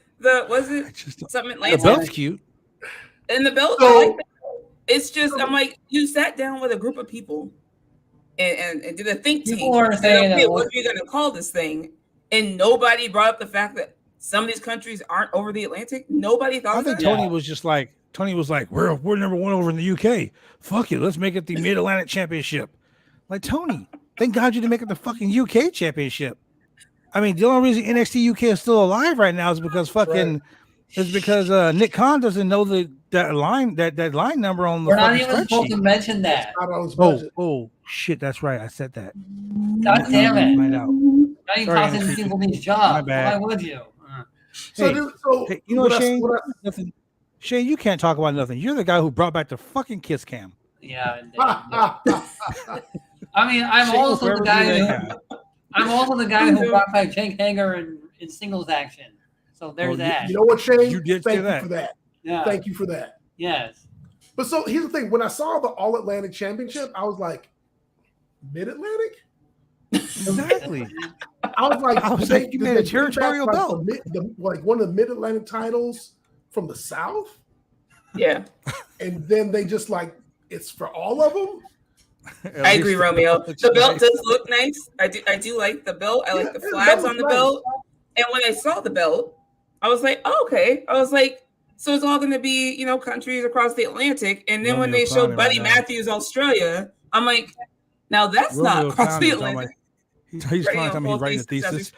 was I it just don't- something the Atlantic? belt's cute. And the belt, So- I like that. It's just, I'm like, you sat down with a group of people and did a think tank. People are and said, saying okay, that what are you going to call this thing? And nobody brought up the fact that some of these countries aren't over the Atlantic. Nobody thought I of think that. Tony was like, we're number one over in the UK. Fuck it, let's make it the Mid Atlantic Championship. Like, Tony, thank God you didn't make it the fucking UK Championship. I mean, the only reason NXT UK is still alive right now is because Nick Khan doesn't know that line number on the we're not fucking even supposed to spreadsheet. mention that. Not on his budget. Oh shit, that's right. I said that. God damn it. Find out. Now you're Sorry, costing NXT. people these jobs. My bad. Why would you? So, Hey, dude, so Hey, you know what, Shane? what Nothing. Shane, you can't talk about nothing. You're the guy who brought back the fucking kiss cam. Yeah. I- I mean, I'm Shane will also the forever guy be who that guy. I'm also the guy who brought back Jake Hager in singles action. So there's that. You know what, Shane? You did Thank say that. you for that. Yeah. Thank you for that. Yes. But so here's the thing: when I saw the All Atlantic Championship, I was like, Mid Atlantic. Exactly. I was like, You made a territorial belt. Like one of the Mid Atlantic titles from the South, Yeah. and then they just like it's for all of them. I agree, Romeo. The belt does look nice. I do like the belt. I like the flags on the belt. And when I saw the belt, I was like, oh, okay. I was like, so it's all going to be, countries across the Atlantic. And then when Romeo they showed clowning Buddy right now. Matthews, Australia, I'm like, now that's Romeo not across the clowning, Atlantic. He's trying to tell me he's writing a thesis.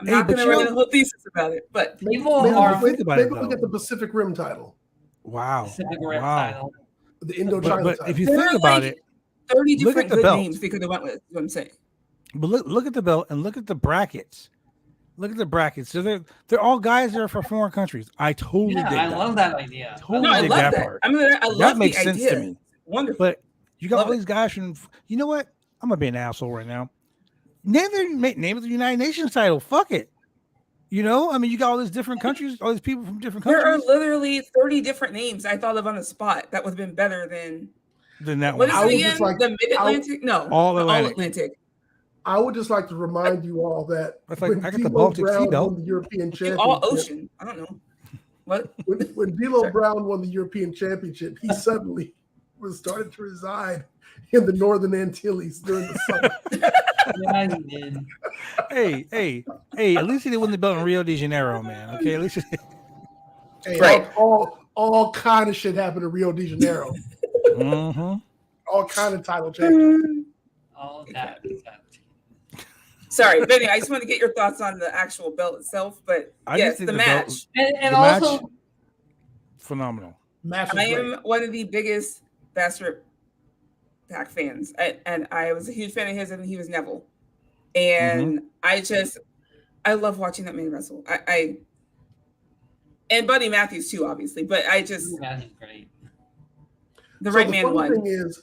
I'm not going to write a whole thesis about it, but people are maybe we get the Pacific Rim title. Wow. Pacific Rim title. The Indochina but title. if you think about it, 30 look at different the good belt. names they could have went with. Is what I'm saying. But look at the belt and look at the brackets. Look at the brackets. So they're all guys that are from foreign countries. I totally dig that. I love that idea. Totally No, I dig love that that. part. I mean, I love That makes the sense idea. to me. Wonderful. But you got Love all it. these guys from. You know what? I'm gonna be an asshole right now. Name of the United Nations title. Fuck it. You know, I mean, you got all these different countries, all these people from different There are countries. literally 30 different names I thought of on the spot that would have been better than That what one. is I it would again? just like- The Mid-Atlantic? No, All the Atlantic. All-Atlantic. I would just like to remind you all that That's like, when I got the D'Lo Baltic Sea Brown belt. won the European It's all Championship, ocean. I don't know. What? when D'Lo Brown won the European Championship, he suddenly was started to reside in the Northern Antilles during the summer. Yeah, he did. Hey! At least he didn't win the belt in Rio de Janeiro, man. Okay, at least. Hey, Right. all kind of shit happened in Rio de Janeiro. Mm-hmm. All kind of title changes. All that. Sorry, but anyway, I just want to get your thoughts on the actual belt itself. But I yes, just think the the match. belt- And The also, match, phenomenal. Match was I great. am one of the biggest Bastard Pac fans, and I was a huge fan of his, and he was Neville. And I love watching that man wrestle. I and Buddy Matthews too, obviously, but I just that's great. the So right the man funny won. thing is,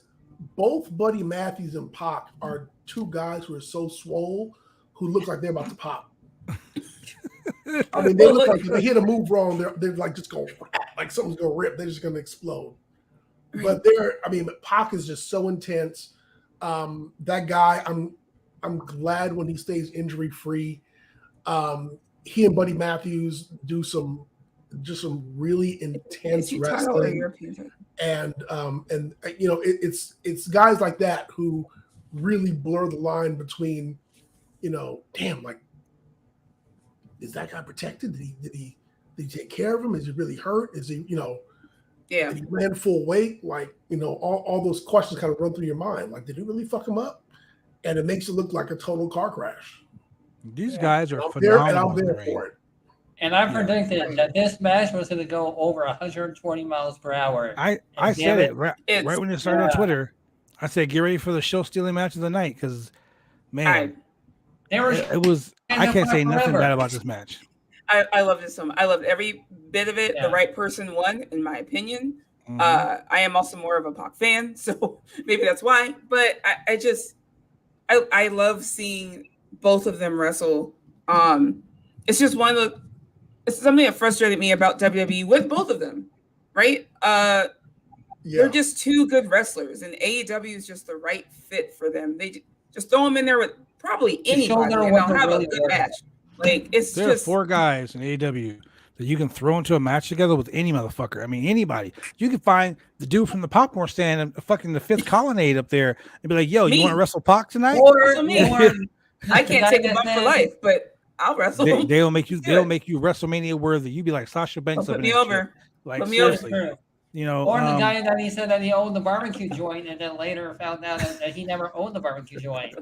both Buddy Matthews and Pac are two guys who are so swole who look like they're about to pop. I mean, they look like if they hit a move wrong, they're like just going like something's gonna rip. They're just gonna explode. But Pac is just so intense. That guy, I'm glad when he stays injury free. He and Buddy Matthews do some really intense Is he title or wrestling. European title? And you know it's guys like that who really blur the line between, you know, damn, like, is that guy protected? Did he take care of him? Is he really hurt? Is he, you know, Yeah, did he ran full weight? Like, you know, all those questions kind of run through your mind. Like, did he really fuck him up? And it makes it look like a total car crash. These guys are I'm there phenomenal. in the ring. for it. And I predicted that this match was going to go over 120 miles per hour. I And said damn it it, right when it started on Twitter. I said, get ready for the show stealing match of the night because, man, They were. it was. I can't say nothing bad about this match. I love this so much. I loved every bit of it. Yeah. The right person won, in my opinion. Mhm. I am also more of a Pac fan, so maybe that's why. But I love seeing both of them wrestle. It's just it's something that frustrated me about WWE with both of them, right? Yeah. They're just two good wrestlers, and AEW is just the right fit for them. They just throw them in there with probably show anybody, them and what they'll they're have really a good worth. match. Like it's There are just 4 guys in AEW that you can throw into a match together with any motherfucker. I mean, anybody. You can find the dude from the popcorn stand, fucking the 5th colonnade up there, and be like, "Yo, you Me. want to wrestle Pac tonight?" or me. Or- I can't take a bump for life, but I'll wrestle. They'll make you. Good. They'll make you WrestleMania worthy. You be like Sasha Banks. Put up in me that over. shit. Like Put me over. seriously, you know. Or the guy that he said that he owned the barbecue joint, and then later found out that he never owned the barbecue joint.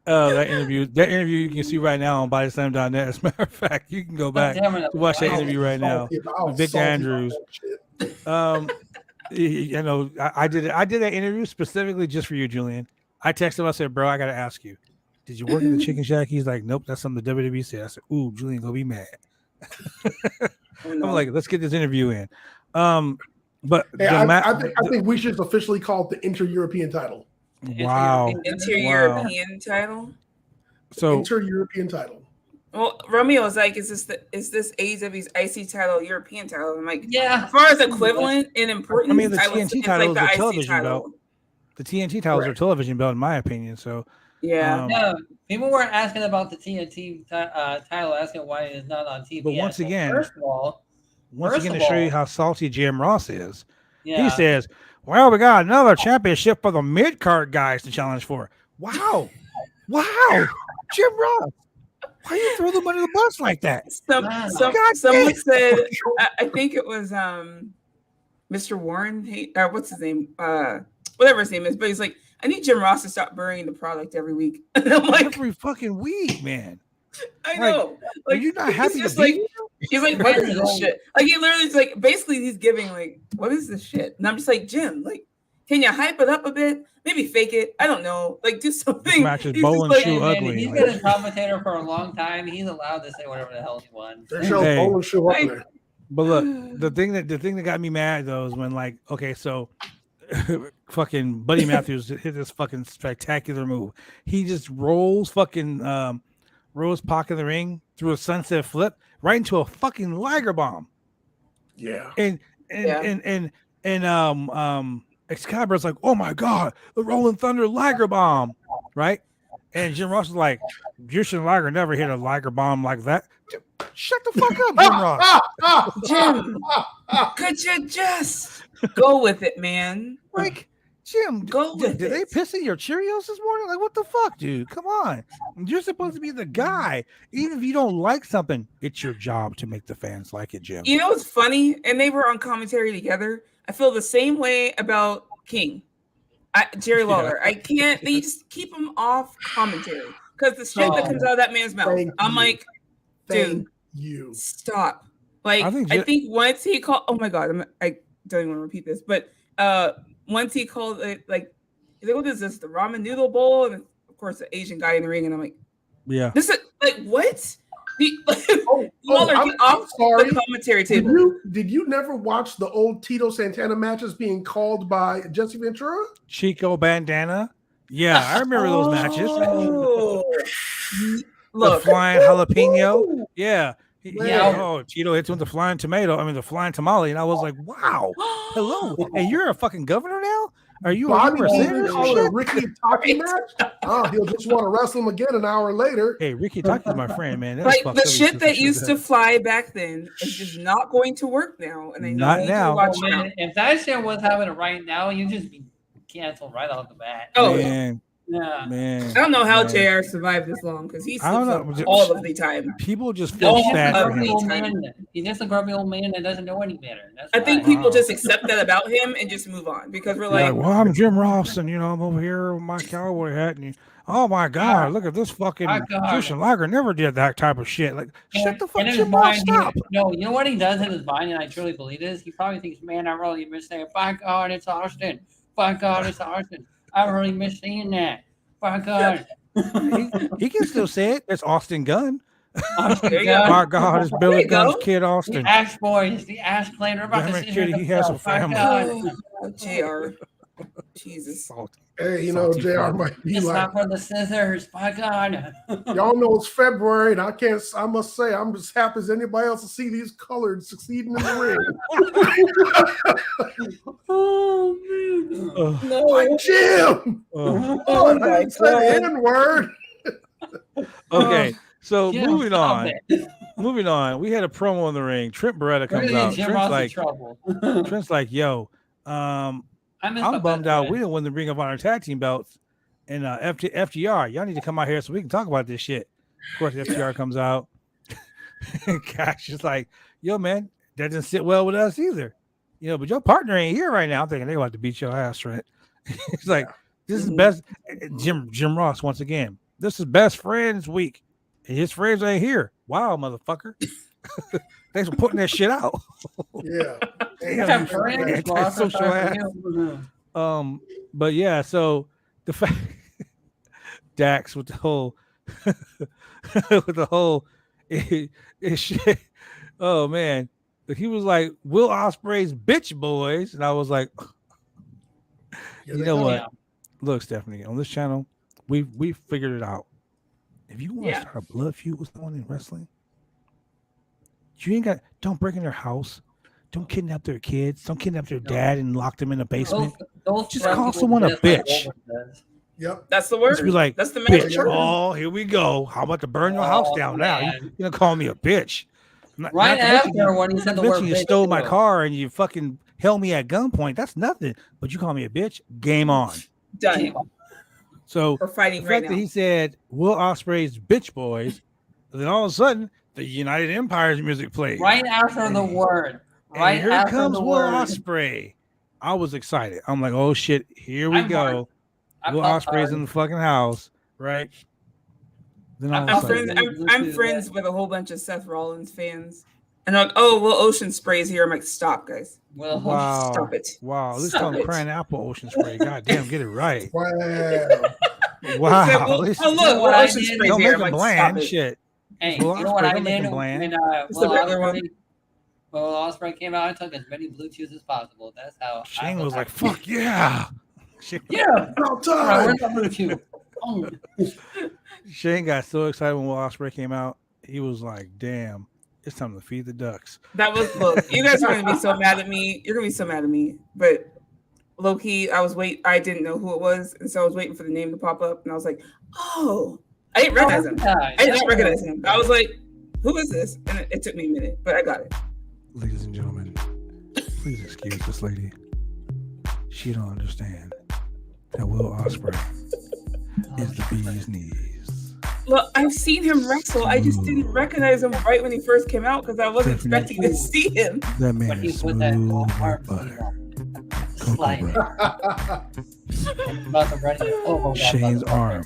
That interview you can see right now on BodySlam.net. As a matter of fact, you can go back Damn it. to watch that Wow. interview right now. with Victor Andrews. You know, I did that interview specifically just for you, Julian. I texted him. I said, "Bro, I got to ask you, did you work at the Chicken Shack?" He's like, "Nope, that's something the WWE said." I said, "Ooh, Julian, go be mad." I'm like, "Let's get this interview in." But Hey, the I think we should officially call it the Inter-European title. wow. Inter-European title. So Inter-European title. Well, Romeo is like, is this AEW's IC title European title? I'm like, Yeah. as far as equivalent and importance, I mean, the I would TNT say it's title like is a the television IC belt. title. the TNT titles are a television belt, in my opinion. So Yeah. Yeah, people were asking about the TNT title, asking why it is not on TBS. But once again, first of all, to show you how salty Jim Ross is, yeah, he says, "Well, we got another championship for the mid card guys to challenge for." Wow, Jim Ross, why you throw them under the bus like that? Someone said, I think it was Mr. Warren. What's his name? whatever his name is, but he's like, I need Jim Ross to stop burying the product every week. And I'm like, every fucking week, man. I know. Are you not happy just to like, be? he's like, what is this shit? Like, he literally is like, basically, he's giving like, what is this shit? And I'm just like, Jim, like, can you hype it up a bit? Maybe fake it. I don't know. Like, do something. This match is He's bowl just and like, shoe ugly. He's been a commentator for a long time. He's allowed to say whatever the hell he wants. There's no Hey. bowling shoe up there. But look, the thing that got me mad though is when like, okay, so fucking Buddy Matthews hit this fucking spectacular move. He just rolls fucking Rose Pac in the ring through a sunset flip right into a fucking Liger bomb. Yeah. And Excalibur's like, oh my god, the Rolling Thunder Liger bomb, right? And Jim Ross is like, Jushin Liger never hit a Liger bomb like that. Shut the fuck up, Jim Ross. Jim, could you just go with it, man? Like, Jim, Go with did they it. piss in your Cheerios this morning? Like, what the fuck, dude? Come on. You're supposed to be the guy. Even if you don't like something, it's your job to make the fans like it, Jim. You know what's funny? And they were on commentary together. I feel the same way about King. Jerry Lawler. I can't. They just keep him off commentary because the shit that comes out of that man's mouth. I'm like, dude, you stop. Like, I think once he called. Oh my god, I don't even want to repeat this, but once he called it like, he's like, what is this? The ramen noodle bowl, and of course the Asian guy in the ring, and I'm like, yeah, this is like what? Lawler, I'm get off sorry. the commentary table. Did you never watch the old Tito Santana matches being called by Jesse Ventura? Chico Bandana. Yeah, I remember those matches. Look, the flying jalapeno. Yeah. Yeah. Oh, Tito hits with the flying tomato. I mean, the flying tamale. And I was like, wow. Hello. And you're a fucking governor now? Are you Bobby a Heenan senator? called a Ricky Taki match? Oh, he'll just want to wrestle him again an hour later. Hey, Ricky Taki's my friend, man. That's like fucked the up. shit that used to fly back then is just not going to work now. And they Not need now. to watch Oh, out. man, if that shit was happening right now, you'd just be canceled right off the bat. Oh, man, Yeah. man. I don't know how man. JR survived this long because he I don't slips know. up all of the time. People just feel All bad of for the him. time. He's just a grumpy old man that doesn't know any better. That's I think why. people just accept that about him and just move on because we're You're like, well, I'm Jim Ross, and I'm over here with my cowboy hat, and oh my god, look at this fucking My God. Jushin Liger never did that type of shit. Like, shut the fuck, in his Jim Ross, mind, stop. No, you know what he does in his mind, and I truly believe this. He probably thinks, "Man, I really miss saying, by God, it's Austin. By God, it's Austin. I really miss seeing that. By God." He can still say it. It's Austin Gunn. Austin There you Gunn. My God, it's There Billy you go. Gunn's kid, The Austin. Ash Boys, the Ash Clan are about Damn to it, sit here kid, he has a themselves. By family. God. oh, JR. Jesus. Hey, you Salty know, JR fun. might be It's like, not for the scissors. By God. y'all know it's February, and I must say, I'm just happy as anybody else to see these colors succeeding in the ring. Oh, man. Ugh, No. Like Jim! ugh. Oh I my didn't say the God. N-word. Okay, so Jim, moving stop on. it. Moving on. We had a promo in the ring. Trent Beretta We're comes gonna out. get Jim Trent's Ross in like, trouble. yo, I miss my I'm bummed best out. friend. We didn't win the Ring of Honor tag team belts. And FTR, y'all need to come out here so we can talk about this shit. Of course, FTR comes out. Cash is like, yo, man, that doesn't sit well with us either. But your partner ain't here right now. I'm thinking they're about to beat your ass, Trent. It's like, this is best. Jim Ross, once again, this is best friends week. And his friends ain't here. Wow, motherfucker. Thanks for putting that shit out. Yeah. Damn, you friends, fucking Ross, I'm antisocial sorry ass. for you. But yeah, so the fact Dax with the whole shit. Oh man. But he was like Will Ospreay's bitch boys. And I was like, you know what? Yeah. Look, Stephanie, on this channel, we figured it out. If you want to start a blood feud with someone in wrestling, don't break in their house. Don't kidnap their kids. Don't kidnap their dad and lock them in a basement. Those Just drug call people someone a just like bitch. Roman does. Yep. That's the word. Just be like, That's the magic bitch. word. Oh, here we go. How about to burn your house down now? man. You're gonna call me a bitch. Right Not to mention after when he said the word you bitch, stole my too. car and you fucking held me at gunpoint. That's nothing. But you call me a bitch. Game on. Done. So We're fighting the right fact that now. he said Will Ospreay's bitch boys, and then all of a sudden the United Empire's music played. Right after the word. And Right here after comes the Will word. Ospreay. I was excited. I'm like, oh shit, here we go. Will Ospreay's in the fucking house, right? Then I'm friends with a whole bunch of Seth Rollins fans. And I'm like, oh, Will Ocean Spray's here. I'm like, stop, guys. Well, wow. Stop it. Wow. This time crying apple Ocean Spray. God damn, get it right. Wow. Wow. Oh, look, Will Ocean Spray's don't here. make I'm it like, bland. stop it. Shit. Hey, you know what I did when Will Ospreay came out? I took as many blue chews as possible. That's how Shane was like, fuck yeah. Yeah. About time. Where's the blue chew? Oh. Shane got so excited when Will Ospreay came out. He was like, damn, it's time to feed the ducks. That was, look, you guys are going to be so mad at me. You're going to be so mad at me. But low key, I didn't know who it was. And so I was waiting for the name to pop up. And I was like, oh, I didn't recognize him. I did not recognize him. I was like, who is this? And it took me a minute, but I got it. Ladies and gentlemen, please excuse this lady. She don't understand that Will Ospreay is the bee's knees. Look, I've seen him wrestle. I just didn't recognize him right when he first came out because I wasn't expecting to see him. That man is smooth like butter. Shane's arm.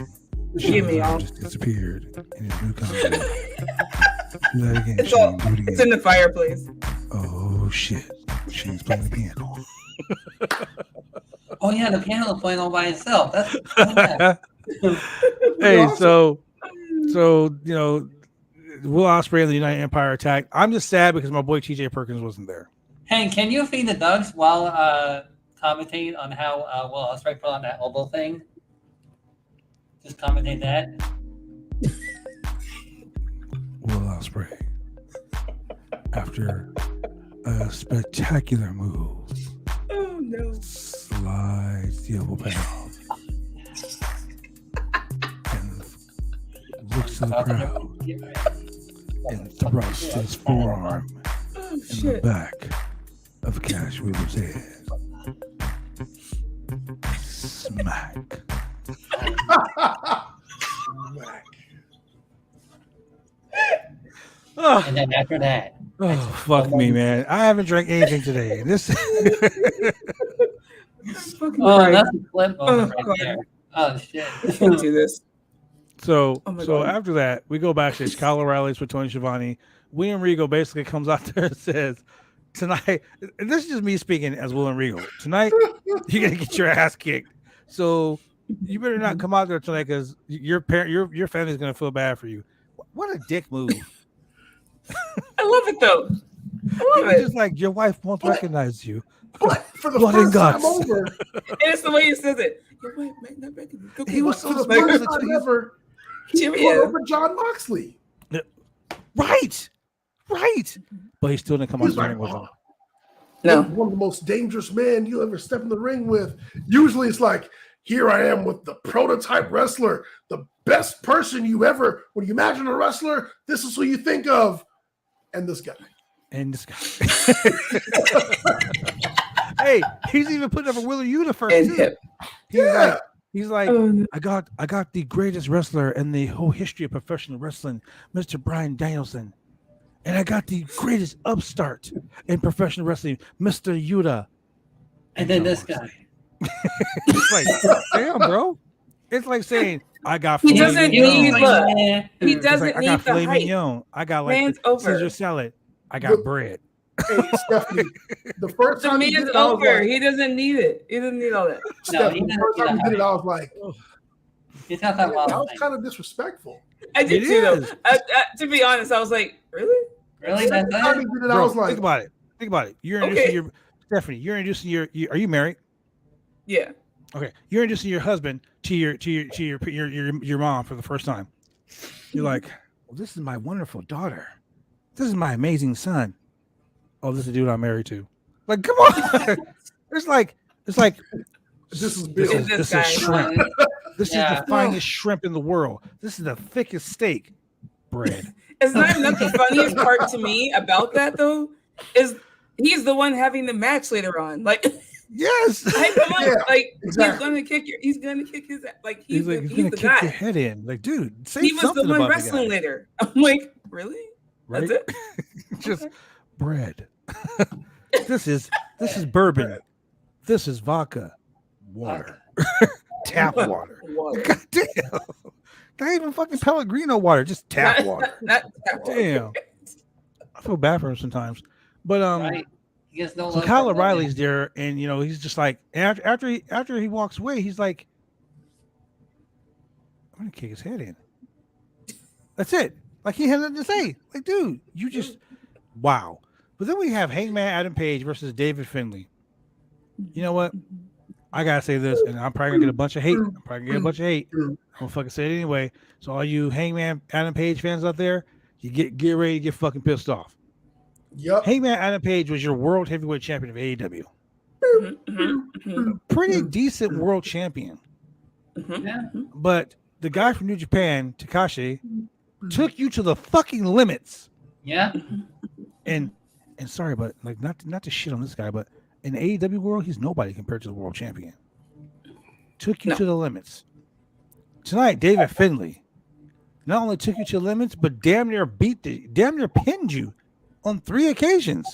Just disappeared in his new costume. Do that again, it's, Shane. Do it again. It's in the fireplace. Oh shit! Shane's playing the piano. Oh yeah, the piano playing all by itself. That's hey, so you know, Will Ospreay and the United Empire attack. I'm just sad because my boy TJ Perkins wasn't there. Hey, can you feed the ducks while commentating on how Will Ospreay put on that elbow thing? Just commentate that. Will Ospreay, after a spectacular move, oh no, slides the elbow pad off and looks to the crowd and thrusts his forearm in the back of Cash Wheeler's head. Smack. And then after that. Oh, fuck me, man. I haven't drank anything today. This that's a flip moment right there. Oh, shit. I can't do this. So after that, we go backstage. Kyle O'Reilly's with Tony Schiavone. William Regal basically comes out there and says, tonight, and this is just me speaking as William Regal. Tonight, you're going to get your ass kicked. So you better not come out there tonight because your family's going to feel bad for you. What a dick move. I love it though. I love it. Just like your wife won't recognize you. But for the Blood first and guts. time over, And it's the way he says it. Your wife might not recognize you. He was for the like, first time ever, he put over Jon Moxley. Right. But he still didn't come out the ring with him. No. One of the most dangerous men you'll ever step in the ring with. Usually it's like, here I am with the prototype wrestler, the best person you ever, when you imagine a wrestler, this is who you think of. And this guy. Hey, he's even putting up a Wheeler uniform too. He's like, I got the greatest wrestler in the whole history of professional wrestling, Mr. Bryan Danielson. And I got the greatest upstart in professional wrestling, Mr. Yuta. And then this guy. It's like, damn, bro. It's like saying, I got He doesn't need look. He doesn't like, need I got the filet hype. mignon. I got like Man's the over. Caesar salad. I got bread. Hey, Stephanie, the first The time he man's did it, I was over. like, He doesn't need it. He doesn't need all that. Stephanie, the first time he did it, I was like, He's not that that wild. was kind of disrespectful. I did It too though. is. To be honest, I was like, really? Really? The second That's time he it? did it, I Bro, was like, think about it. You're introducing Stephanie. You're introducing are you married? Yeah. Okay, you're introducing your husband to your mom for the first time. You're like, well, this is my wonderful daughter. This is my amazing son. Oh, this is the dude I'm married to. Like, come on. it's like this is This Bill. is guy. shrimp. This Yeah. is the finest shrimp in the world. This is the thickest steak. Bread. It's not even the funniest part to me about that though, is he's the one having the match later on. Like, Yes. like exactly. he's gonna kick his like He's the gonna kick guy. your head in. Like, dude, say He was something the one about wrestling the guy. later. I'm like, really? Right? That's it? Just bread. This is bourbon. This is vodka, water, tap water. Water. God damn. Not even fucking Pellegrino water, just tap water. Not tap water. Damn. I feel bad for him sometimes. But Right. He gets no so love Kyle from O'Reilly's there, and he's just like after he walks away, he's like, I'm gonna kick his head in. That's it. Like he had nothing to say. Like, dude, you just wow. But then we have Hangman Adam Page versus David Finley. You know what? I gotta say this, and I'm probably gonna get a bunch of hate. I'm gonna fucking say it anyway. So all you Hangman Adam Page fans out there, you get ready to get fucking pissed off. Yep. Hangman Adam Page was your world heavyweight champion of AEW. Pretty decent world champion. Yeah. But the guy from New Japan, Takashi, took you to the fucking limits. Yeah. And sorry, but like not to shit on this guy, but in the AEW world, he's nobody compared to the world champion. Took you to the limits. Tonight, David Finley not only took you to the limits, but damn near pinned you on 3 occasions.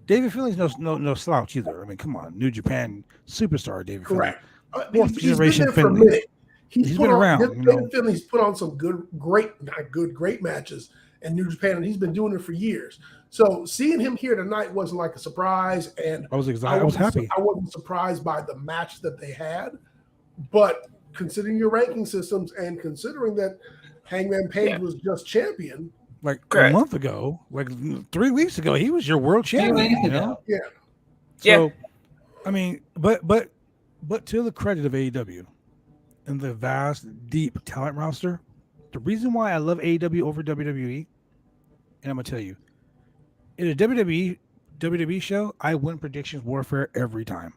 David Finley's no slouch either. I mean, come on, New Japan superstar David Correct. Finley. He's been there for a Finley. minute. He's been around. David Finley's put on some great matches in New Japan, and he's been doing it for years. So seeing him here tonight wasn't like a surprise, and I was excited. I was happy. I wasn't surprised by the match that they had, but considering your ranking systems and considering that Hangman Page was just champion, like a month ago, like 3 weeks ago, he was your world champion. You know? Yeah. So, I mean, but to the credit of AEW and the vast, deep talent roster, the reason why I love AEW over WWE, and I'm gonna tell you, in a WWE show, I win predictions warfare every time.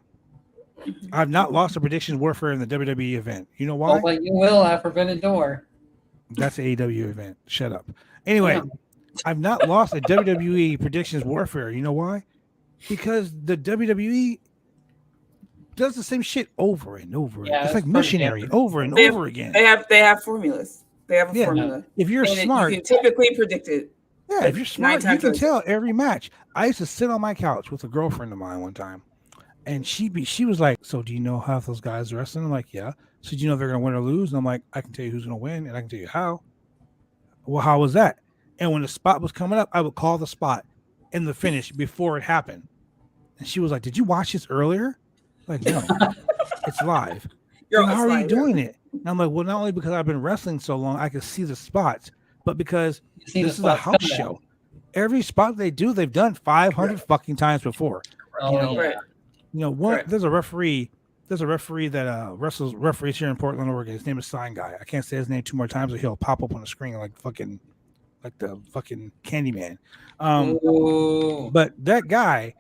I've not lost a predictions warfare in the WWE event. You know why? Oh, but you will at Forbidden Door. That's an AEW event. Shut up. Anyway, I've not lost a WWE predictions warfare. You know why? Because the WWE does the same shit over and over. Yeah, it's like missionary over and over again. They have formulas. They have a formula. If you're smart, you can typically predict it. Yeah, if you're smart, you can tell every match. I used to sit on my couch with a girlfriend of mine one time, and she was like, "So do you know how those guys are wrestling?" I'm like, "Yeah." So do you know if they're gonna win or lose? And I'm like, "I can tell you who's gonna win, and I can tell you how." Well, how was that? And when the spot was coming up, I would call the spot and the finish before it happened. And she was like, "Did you watch this earlier?" Like, no, it's live. How are you doing it? And I'm like, well, not only because I've been wrestling so long, I can see the spots, but because this is a house show. Every spot they do, they've done 500 fucking times before. There's a referee. There's a referee that referees here in Portland, Oregon. His name is Sign Guy. I can't say his name 2 more times, or he'll pop up on the screen like the fucking Candyman. But that guy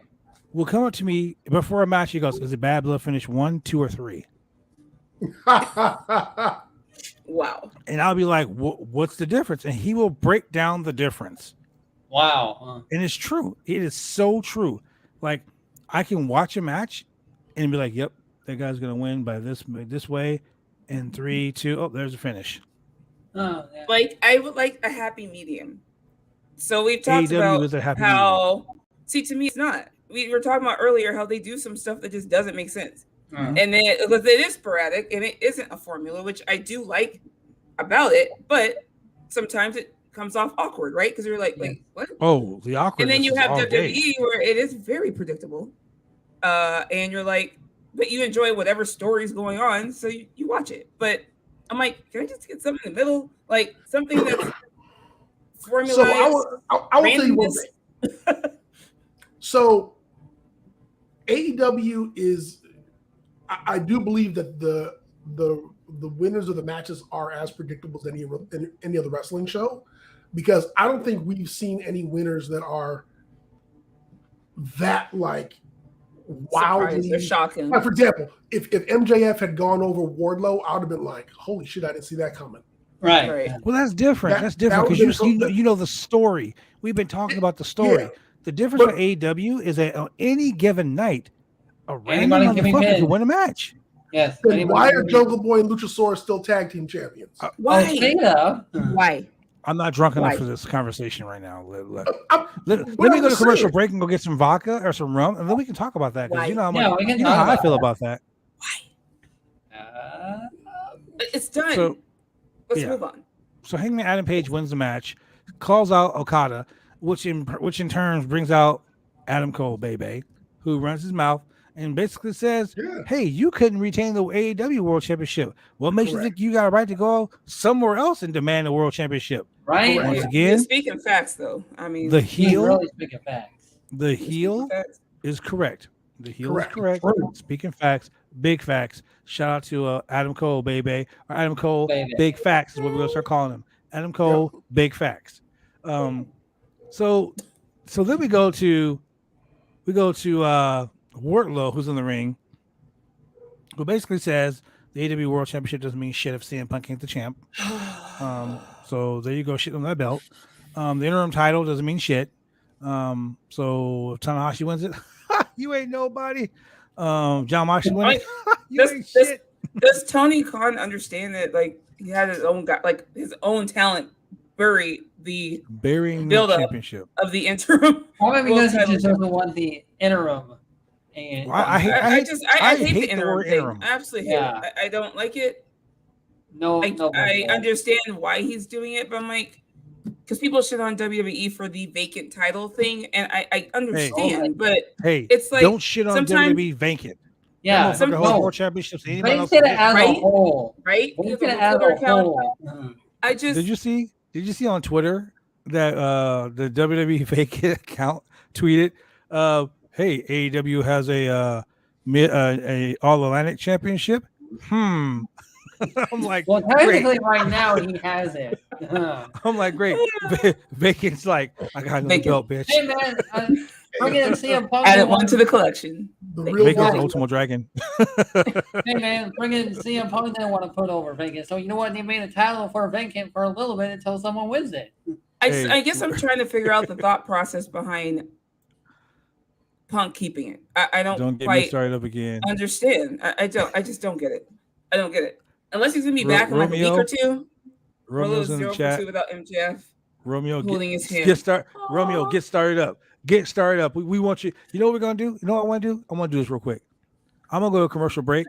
will come up to me before a match. He goes, "Is it bad blood finish 1, 2, or 3?" Wow. And I'll be like, what's the difference? And he will break down the difference. Wow. And it's true. It is so true. Like, I can watch a match and be like, yep, that guy's going to win by this way. And 3, 2, oh, there's a finish. Oh, yeah. Like, I would like a happy medium. So we've talked AEW is a about happy how, see, to me, it's not. We were talking about earlier how they do some stuff that just doesn't make sense. Mm-hmm. And then because it is sporadic and it isn't a formula, which I do like about it, but sometimes it comes off awkward, right? Because you're like, what? Oh, the awkward. And then you have WWE where it is very predictable. And you're like, but you enjoy whatever story's going on, so you watch it. But I'm like, can I just get something in the middle? Like something that's formulized. So I will tell you one thing. So AEW is, I do believe that the winners of the matches are as predictable as any other wrestling show, because I don't think we've seen any winners that are that like wildly or shocking. Like, for example, if MJF had gone over Wardlow, I would have been like, "Holy shit, I didn't see that coming." Right. Well, that's different. That's different because you know the story. We've been talking about the story. Yeah. The difference with AEW is that on any given night, a random motherfucker can win a match. Yes. Then why are Jungle Boy and Luchasaurus still tag team champions? Why? Why? I'm not drunk enough Why? for this conversation right now. Let What me I'm go to commercial saying. break and go get some vodka or some rum, and then we can talk about that. Because Why? you know how Yeah, much, we can you know talk how I about feel that. about that. It's done. So, Let's yeah. move on. So Hangman Adam Page wins the match, calls out Okada, which in turn brings out Adam Cole, baby, who runs his mouth and basically says, Yeah. "Hey, you couldn't retain the AEW World Championship. What makes you Correct. think you got a right to go somewhere else and demand a World Championship?" Right? Once You're again, speaking facts, though. I mean, the He's heel, really speaking facts. the you're speaking heel facts. is correct. The heel Correct. is correct. Speaking facts, big facts. Shout out to Adam Cole, baby, or Adam Cole, Baby. big facts is what we're gonna start calling him. Adam Cole, big facts. So then we go to Wardlow, who's in the ring, who basically says the AEW World Championship doesn't mean shit if CM Punk ain't the champ. So there you go, shit on that belt. The interim title doesn't mean shit. So if Tanahashi wins it, you ain't nobody. Jon Moxley win it, you ain't shit. Does Tony Khan understand that, like, he had his own guy, like his own talent bury the Burying the build-up championship. of the interim? Probably because he title just doesn't want the interim. And Well, I hate hate the the interim word thing. interim. I absolutely hate it. I don't like it. no, I understand why he's doing it, but I'm like, because people shit on WWE for the vacant title thing, and I understand, but Hey, it's like don't shit on sometimes- WWE vacant. yeah, That motherfucker holds no. world championships. Anybody Raise else? it can as get. a Right? whole. right? Raise He it has a as Twitter a account. whole. I just Did you see on Twitter that the WWE fake account tweeted, "Hey, AEW has a All Atlantic Championship." I'm like, Well, great. technically, right now he has it. I'm like, great. Vacant's like, I got no Vacant. belt, bitch. Hey man, bring in CM Punk. added one to the collection. The real Vacant's the world. Ultimate Dragon. Hey man, bring in CM Punk. They want to put over vacant. So you know what? They made a title for vacant for a little bit until someone wins it. Hey. I guess I'm trying to figure out the thought process behind Punk keeping it. I don't Don't get me quite started up again. understand. I just don't get it. I don't get it. Unless he's gonna be Ro- back in like a week or Romeo? two. Romeo's in the 0 for chat. 2 without MJF. Romeo, holding his hand. get start. Romeo, get started up. Get started up. We want you. You know what we're gonna do? You know what I want to do? I want to do this real quick. I'm gonna go to a commercial break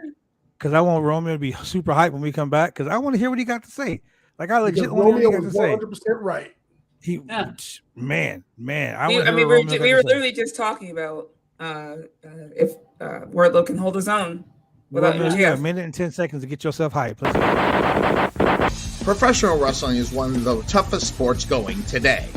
because I want Romeo to be super hyped when we come back because I want to hear what he got to say. Like I legit Because want to hear Romeo what he got was to say. 100% right. He, Yeah. man. We were literally just talking about if Wardlow can hold his own without You got a MJF. minute and 10 seconds to get yourself hyped. Let's go. Professional wrestling is one of the toughest sports going today.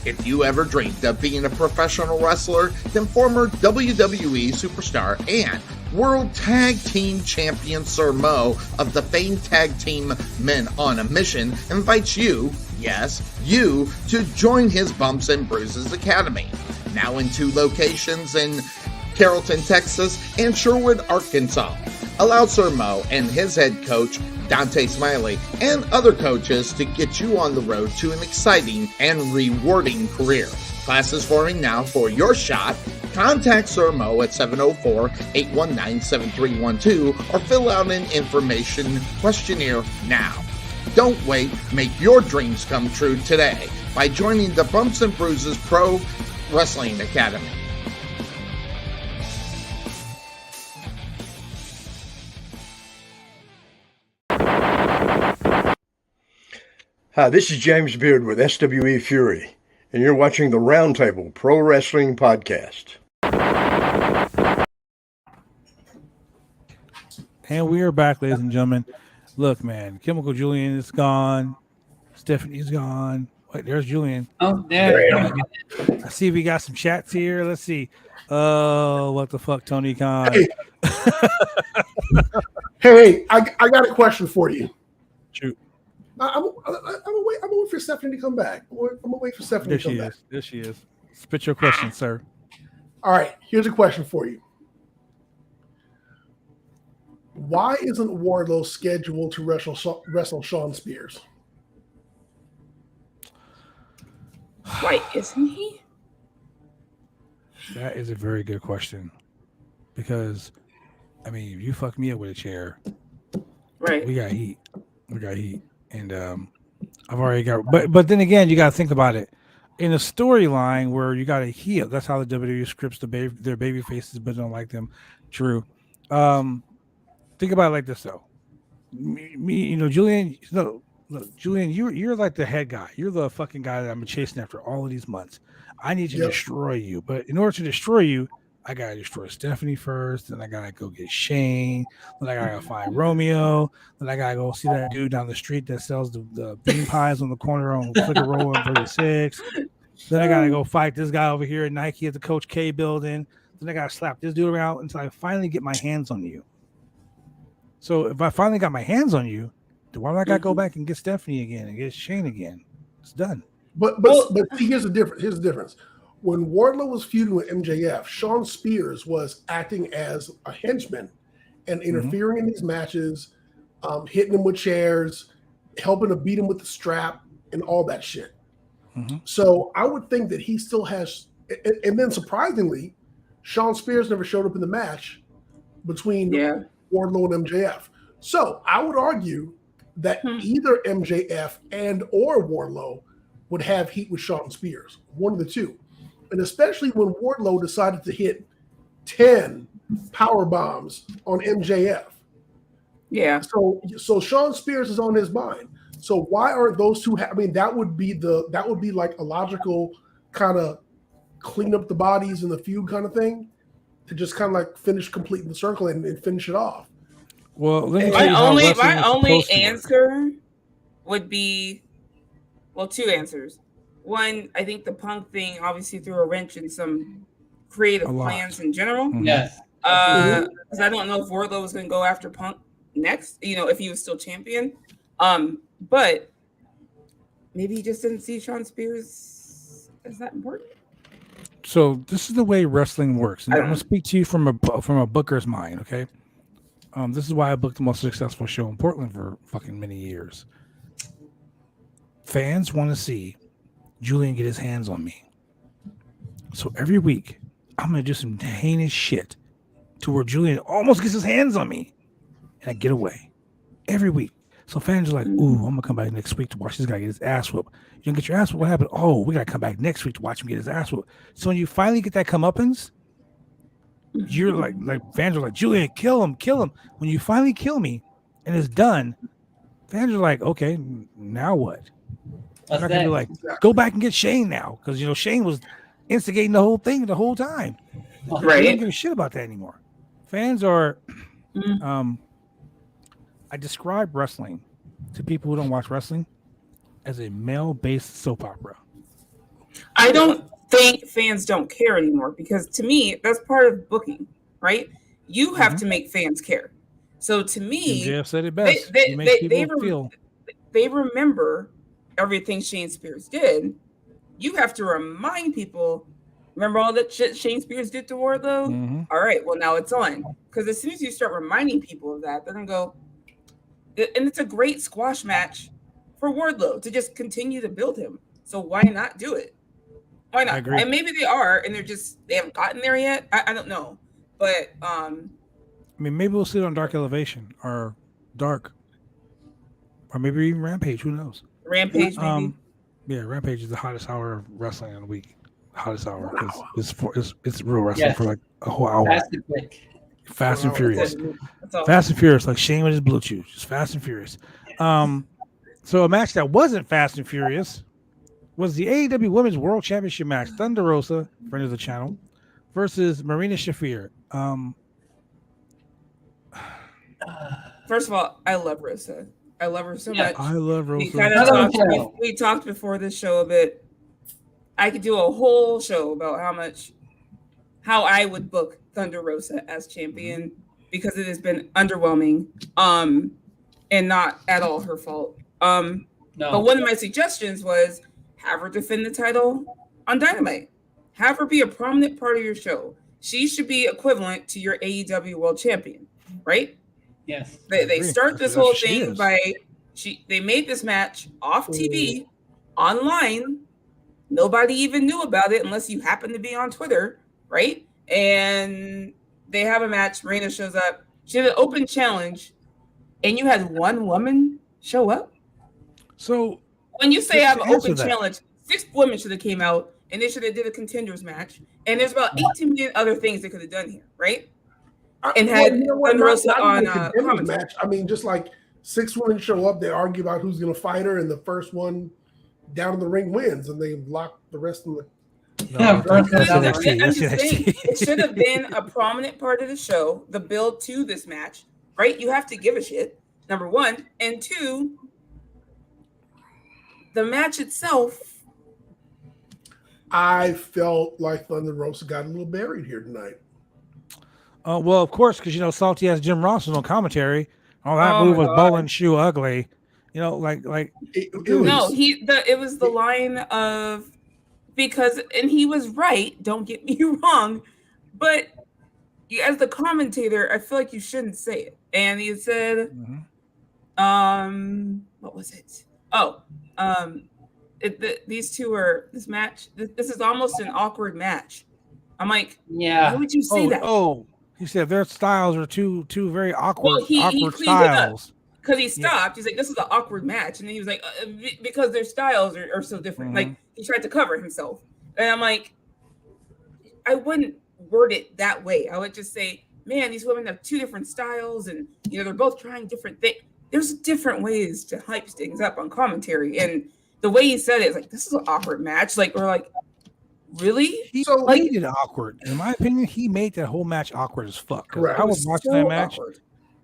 If you ever dreamed of being a professional wrestler, then former WWE superstar and World Tag Team Champion Sir Mo of the famed tag team Men on a Mission invites you, yes, you, to join his Bumps and Bruises Academy. Now in 2 locations in Carrollton, Texas and Sherwood, Arkansas. Allow Sir Mo and his head coach, Dante Smiley, and other coaches to get you on the road to an exciting and rewarding career. Classes forming now for your shot. Contact Sir Mo at 704-819-7312 or fill out an information questionnaire now. Don't wait, make your dreams come true today by joining the Bumps and Bruises Pro Wrestling Academy. Hi, this is James Beard with SWE Fury, and you're watching the Roundtable Pro Wrestling Podcast. And we are back, ladies and gentlemen. Look, man, Chemical Julian is gone. Stephanie's gone. Wait, there's Julian. Oh, there. I see we got some chats here. Let's see. Oh, what the fuck, Tony Khan? Hey, I got a question for you. Shoot. I'm gonna wait for Stephanie to come back. I'm gonna wait for Stephanie There to come she back. is. There she is. Spit your question, sir. All right, here's a question for you. Why isn't Wardlow scheduled to wrestle Sean Spears? Why isn't he? That is a very good question. Because, I mean, if you fuck me up with a chair, Right. we got heat. And I've already got, but then again, you got to think about it. In a storyline where you got to heal, that's how the WWE scripts their baby faces, but don't like them. True. Think about it like this though. Julian. No, look, Julian, you're like the head guy. You're the fucking guy that I've been chasing after all of these months. I need to destroy you, but in order to destroy you, I gotta destroy Stephanie first. Then I gotta go get Shane. Then I gotta find Romeo. Then I gotta go see that dude down the street that sells the bean pies on the corner on Flicker Roll and 36. Then I gotta go fight this guy over here at Nike at the Coach K building. Then I gotta slap this dude around until I finally get my hands on you. So if I finally got my hands on you, then why do I gotta go back and get Stephanie again and get Shane again? It's done. But see, here's the difference. Here's the difference. When Wardlow was feuding with MJF, Shawn Spears was acting as a henchman and interfering in these matches, hitting him with chairs, helping to beat him with the strap, and all that shit. So I would think that he still has. And then surprisingly, Shawn Spears never showed up in the match between Wardlow and MJF. So I would argue that either MJF and or Wardlow would have heat with Shawn Spears, one of the two. And especially when Wardlow decided to hit 10 power bombs on MJF. Yeah. So Shawn Spears is on his mind. So why aren't those two? I mean, that would be like a logical kind of clean up the bodies in the feud kind of thing to just kind of like finish completing the circle and finish it off. Well, my only answer would be, well, two answers. One, I think the Punk thing obviously threw a wrench in some creative plans in general. Yes. Because I don't know if Wardlow was going to go after Punk next, if he was still champion. But maybe he just didn't see Shawn Spears as that important. So this is the way wrestling works. And I'm going to speak to you from a booker's mind, okay? This is why I booked the most successful show in Portland for fucking many years. Fans want to see Julian get his hands on me. So every week, I'm going to do some heinous shit to where Julian almost gets his hands on me. And I get away. Every week. So fans are like, ooh, I'm going to come back next week to watch this guy get his ass whooped. You don't get your ass whooped? What happened? Oh, we got to come back next week to watch him get his ass whooped. So when you finally get that comeuppance, you're like fans are like, Julian, kill him. When you finally kill me and it's done, fans are like, okay, now what? I'm not going to be like, go back and get Shane now. Because, Shane was instigating the whole thing the whole time. Right. I don't give a shit about that anymore. Fans are, I describe wrestling to people who don't watch wrestling as a male-based soap opera. I don't think fans don't care anymore because to me, that's part of booking, right? You have to make fans care. So to me, MJF said it best. They remember everything Shane Spears did. You have to remind people, remember all that shit Shane Spears did to Wardlow? All right, well, now it's on. Because as soon as you start reminding people of that, they're going to go, and it's a great squash match for Wardlow to just continue to build him. So why not do it? Why not? And maybe they are, and they haven't gotten there yet. I don't know. But, I mean, maybe we'll see it on Dark Elevation or Dark. Or maybe even Rampage. Who knows? Rampage, maybe. Yeah, Rampage is the hottest hour of wrestling in the week. Hottest hour because it's real wrestling for like a whole hour. Fast and Furious. Fast and Furious, like Shane with his blue chew. Just Fast and Furious. So a match that wasn't Fast and Furious was the AEW Women's World Championship match. Thunder Rosa, friend of the channel, versus Marina Shafir. First of all, I love Rosa. I love her so much. I love Rosa. We talked before this show a bit. I could do a whole show about how I would book Thunder Rosa as champion because it has been underwhelming, and not at all her fault. No. But one of my suggestions was have her defend the title on Dynamite. Have her be a prominent part of your show. She should be equivalent to your AEW World Champion, right? Yes. They start this whole thing by they made this match off TV, online. Nobody even knew about it unless you happen to be on Twitter, right? And they have a match. Marina shows up. She had an open challenge, and you had one woman show up. So when you say I have an Answer open that. challenge, 6 women should have came out and they should have did a contenders match. And there's about 18 million other things they could have done here, right? And had Thunder Rosa on contenders match. I mean, just like 6 women show up, they argue about who's going to fight her, and the first one down in the ring wins, and they lock the rest of the. No, that's NXT. NXT. It should have been a prominent part of the show, the build to this match, right? You have to give a shit, number 1. And 2, the match itself. I felt like Thunder Rosa got a little buried here tonight. Well, of course, because Salty has Jim Ross on commentary. All that move was bowling shoe ugly. It was the line of because, and he was right. Don't get me wrong, but as the commentator, I feel like you shouldn't say it. And he said, what was it? These two are this match. This is almost an awkward match. I'm like, yeah. Why would you say that? He said their styles are two very awkward, he styles. Because he stopped. He's like, this is an awkward match. And then he was like, because their styles are so different. Like, he tried to cover himself. And I'm like, I wouldn't word it that way. I would just say, man, these women have 2 different styles. And, they're both trying different things. There's different ways to hype things up on commentary. And the way he said it is like, this is an awkward match. Like, we're like, really? He made it awkward. In my opinion, he made that whole match awkward as fuck. Correct. I was watching that match. Awkward.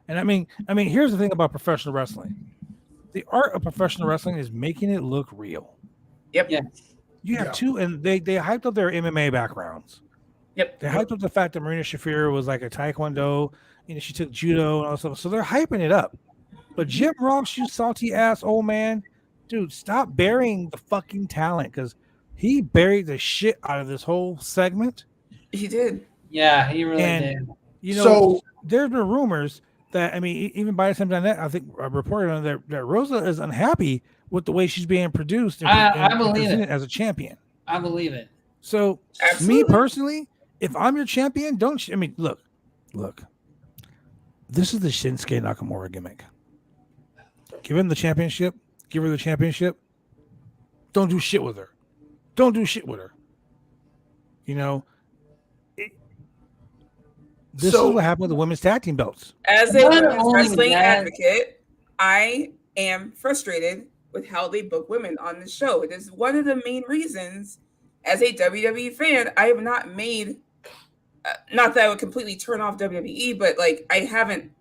And I mean, here's the thing about professional wrestling. The art of professional wrestling is making it look real. Yep. Yeah. You have 2, and they hyped up their MMA backgrounds. Yep. They hyped up the fact that Marina Shafir was like a taekwondo. She took judo and all that stuff. So they're hyping it up. But Jim Ross, you salty ass old man, dude, stop burying the fucking talent, because he buried the shit out of this whole segment. He did. Yeah, he really did. So there's been rumors that, even by the time that I think I reported on that Rosa is unhappy with the way she's being produced. I believe it as a champion. I believe it. So Absolutely. Me personally, if I'm your champion, look. This is the Shinsuke Nakamura gimmick. Give him the championship. Give her the championship. Don't do shit with her. This is what happened with the women's tag team belts. As a women's wrestling advocate, I am frustrated with how they book women on the show. It is one of the main reasons, as a WWE fan, I have not made, not that I would completely turn off WWE, but like I haven't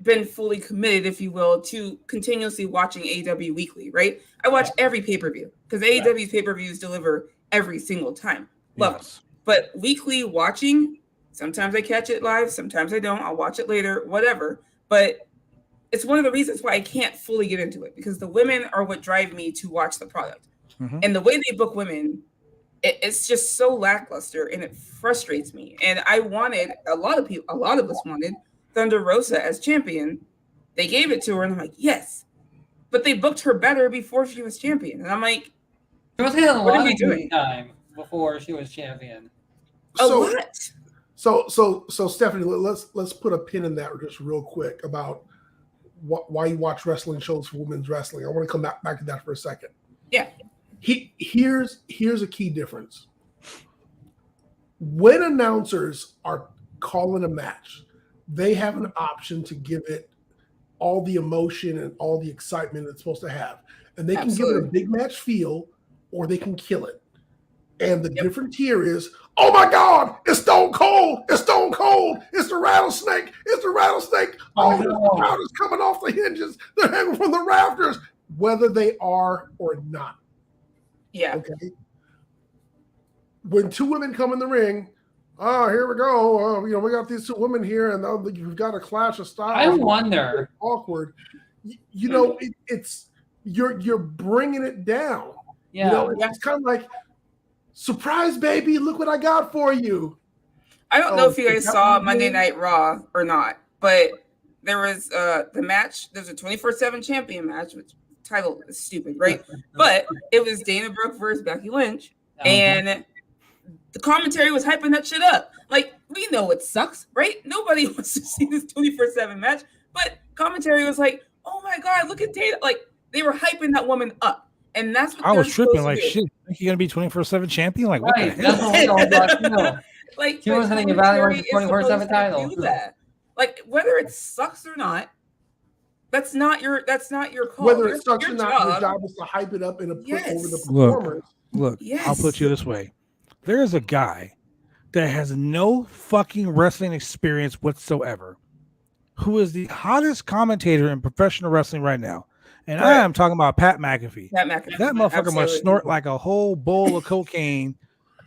been fully committed, if you will, to continuously watching AEW weekly, right? I watch every pay-per-view because AEW's pay-per-views deliver every single time. Love them. But weekly watching, sometimes I catch it live, sometimes I don't. I'll watch it later, whatever. But it's one of the reasons why I can't fully get into it, because the women are what drive me to watch the product. And the way they book women, it's just so lackluster, and it frustrates me. And I wanted, a lot of us wanted Thunder Rosa as champion. They gave it to her, and I'm like, yes. But they booked her better before she was champion. And I'm like, Rosa had a what lot are we of doing? time before she was champion. What? So Stephanie, let's put a pin in that just real quick about why you watch wrestling shows for women's wrestling. I want to come back to that for a second. Yeah. Here's a key difference. When announcers are calling a match, they have an option to give it all the emotion and all the excitement it's supposed to have. And they can give it a big match feel, or they can kill it. And the difference here is, oh my God, it's Stone Cold. It's Stone Cold. It's the rattlesnake. It's the rattlesnake. The crowd is coming off the hinges. They're hanging from the rafters, whether they are or not. Yeah. Okay. When 2 women come in the ring, here we go. We got these 2 women here, and you've got a clash of styles. I wonder. Awkward. It's you're bringing it down. Yeah. It's kind of like, surprise, baby! Look what I got for you. I don't know if you guys saw Monday Night Raw or not, but there was the match. There's a 24/7 champion match, which title is stupid, right? But it was Dana Brooke versus Becky Lynch, and the commentary was hyping that shit up. Like, we know it sucks, right? Nobody wants to see this 24/7 match, but commentary was like, oh my God, look at Dana. Like, They were hyping that woman up, and that's what I was they're tripping supposed like to do. shit. Think you're gonna be 24/7 champion? Like what Right. the That's hell? what we all got too. Like, She but wasn't commentary evaluated is 24/7 supposed to title. do that. Like, whether it sucks or not, that's not your call. Whether Your- it sucks your or not, your job is to hype it up and to put over the Yes. performers. Look, Yes. I'll put you this way. There is a guy that has no fucking wrestling experience whatsoever, who is the hottest commentator in professional wrestling right now. And I Correct. am talking about Pat McAfee. That McAfee, That motherfucker must absolutely. snort like a whole bowl of cocaine,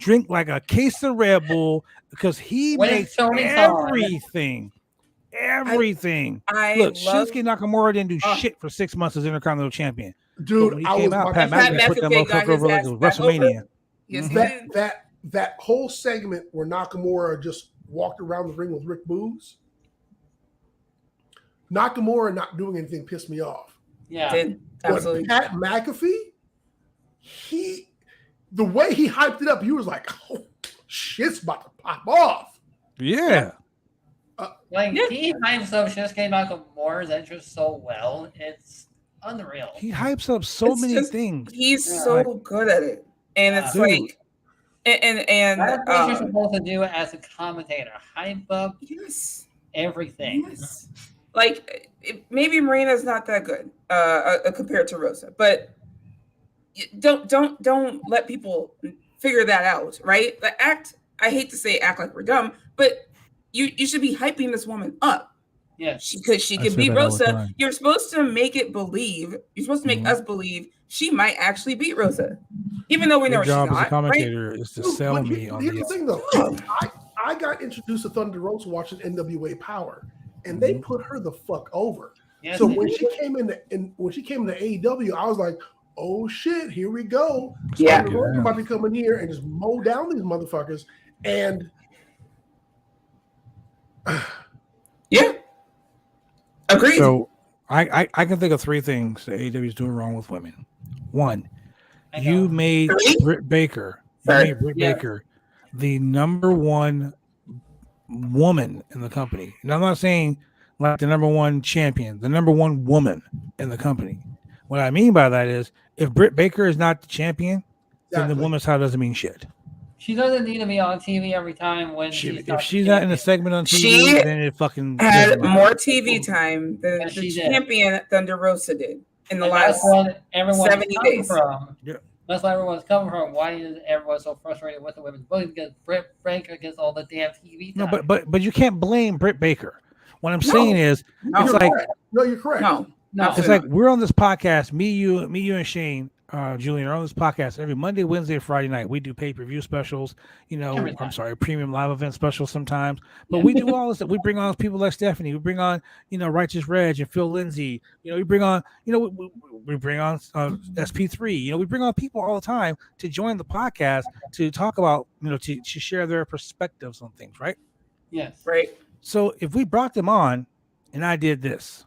drink like a case of Red Bull, because he When makes Tony's on. everything. Everything. I Look, love Shinsuke Nakamura didn't do shit for 6 months as Intercontinental Champion. But Dude, when he I came was out, about Pat to McAfee put that McAfee got motherfucker over like his it was ass back over. WrestleMania. Yes, he that did. that whole segment where Nakamura just walked around the ring with Rick Boogs. Nakamura not doing anything pissed me off. Yeah. Did. Absolutely. But Pat McAfee, the way he hyped it up, he was like, "Oh, shit's about to pop off." Yeah. Like, Yeah. he hypes up Shinsuke Nakamura's entrance so well. It's unreal. He hypes up so It's many just- things. He's Yeah. so good at it, and it's Dude. like, and That's what you're supposed to do as a commentator. Hype up yes, everything. yes. Like, maybe Marina's not that good compared to Rosa, but don't let people figure that out, right? The act. I hate to say act like we're dumb, but you should be hyping this woman up. Yes. Because she I could say beat that all the Rosa. time. You're supposed to make it believe. You're supposed to make Mhm. us believe she might actually beat Rosa, even though we know Your she's job as a not. Right? commentator is to Dude, sell but me on here's the the thing, though. I got introduced to Thunder Rosa watching NWA Power, and they put her the fuck over. Yes, So they when do. she came when she came into AEW, I was like, "Oh shit, here we go." Yeah. Thunder Rosa about to come in here and just mow down these motherfuckers. And Yeah. Agreed. So I can think of 3 things that AEW is doing wrong with women. One, I you know. made 3? Britt Baker, Sorry. Yeah. the number 1 woman in the company. And I'm not saying like the number 1 champion, the number 1 woman in the company. What I mean by that is if Britt Baker is not the champion, then the Exactly. women's title doesn't mean shit. She doesn't need to be on TV every time when If she's not in a segment on TV, She then it fucking had doesn't matter. more TV time than Yes, the she did. champion Thunder Rosa did in the And last. that's what everyone's 70 coming days. from. Yeah. That's why everyone's coming from. Why is everyone so frustrated with the women's booking? Because Britt Baker gets all the damn TV No, time. but you can't blame Britt Baker. What I'm No. saying is No, it's you're like correct. No, you're correct. no, No. it's like we're on this podcast, me, you, and Shane, Julian are on this podcast every Monday, Wednesday, Friday night. We do pay-per-view specials, Every time. premium live event specials sometimes. But Yeah. we do all this. We bring on people like Stephanie. We bring on, Righteous Reg and Phil Lindsay. We bring on, we bring on SP3. We bring on people all the time to join the podcast to talk about, to share their perspectives on things, right? Yes. right? So if we brought them on and I did this,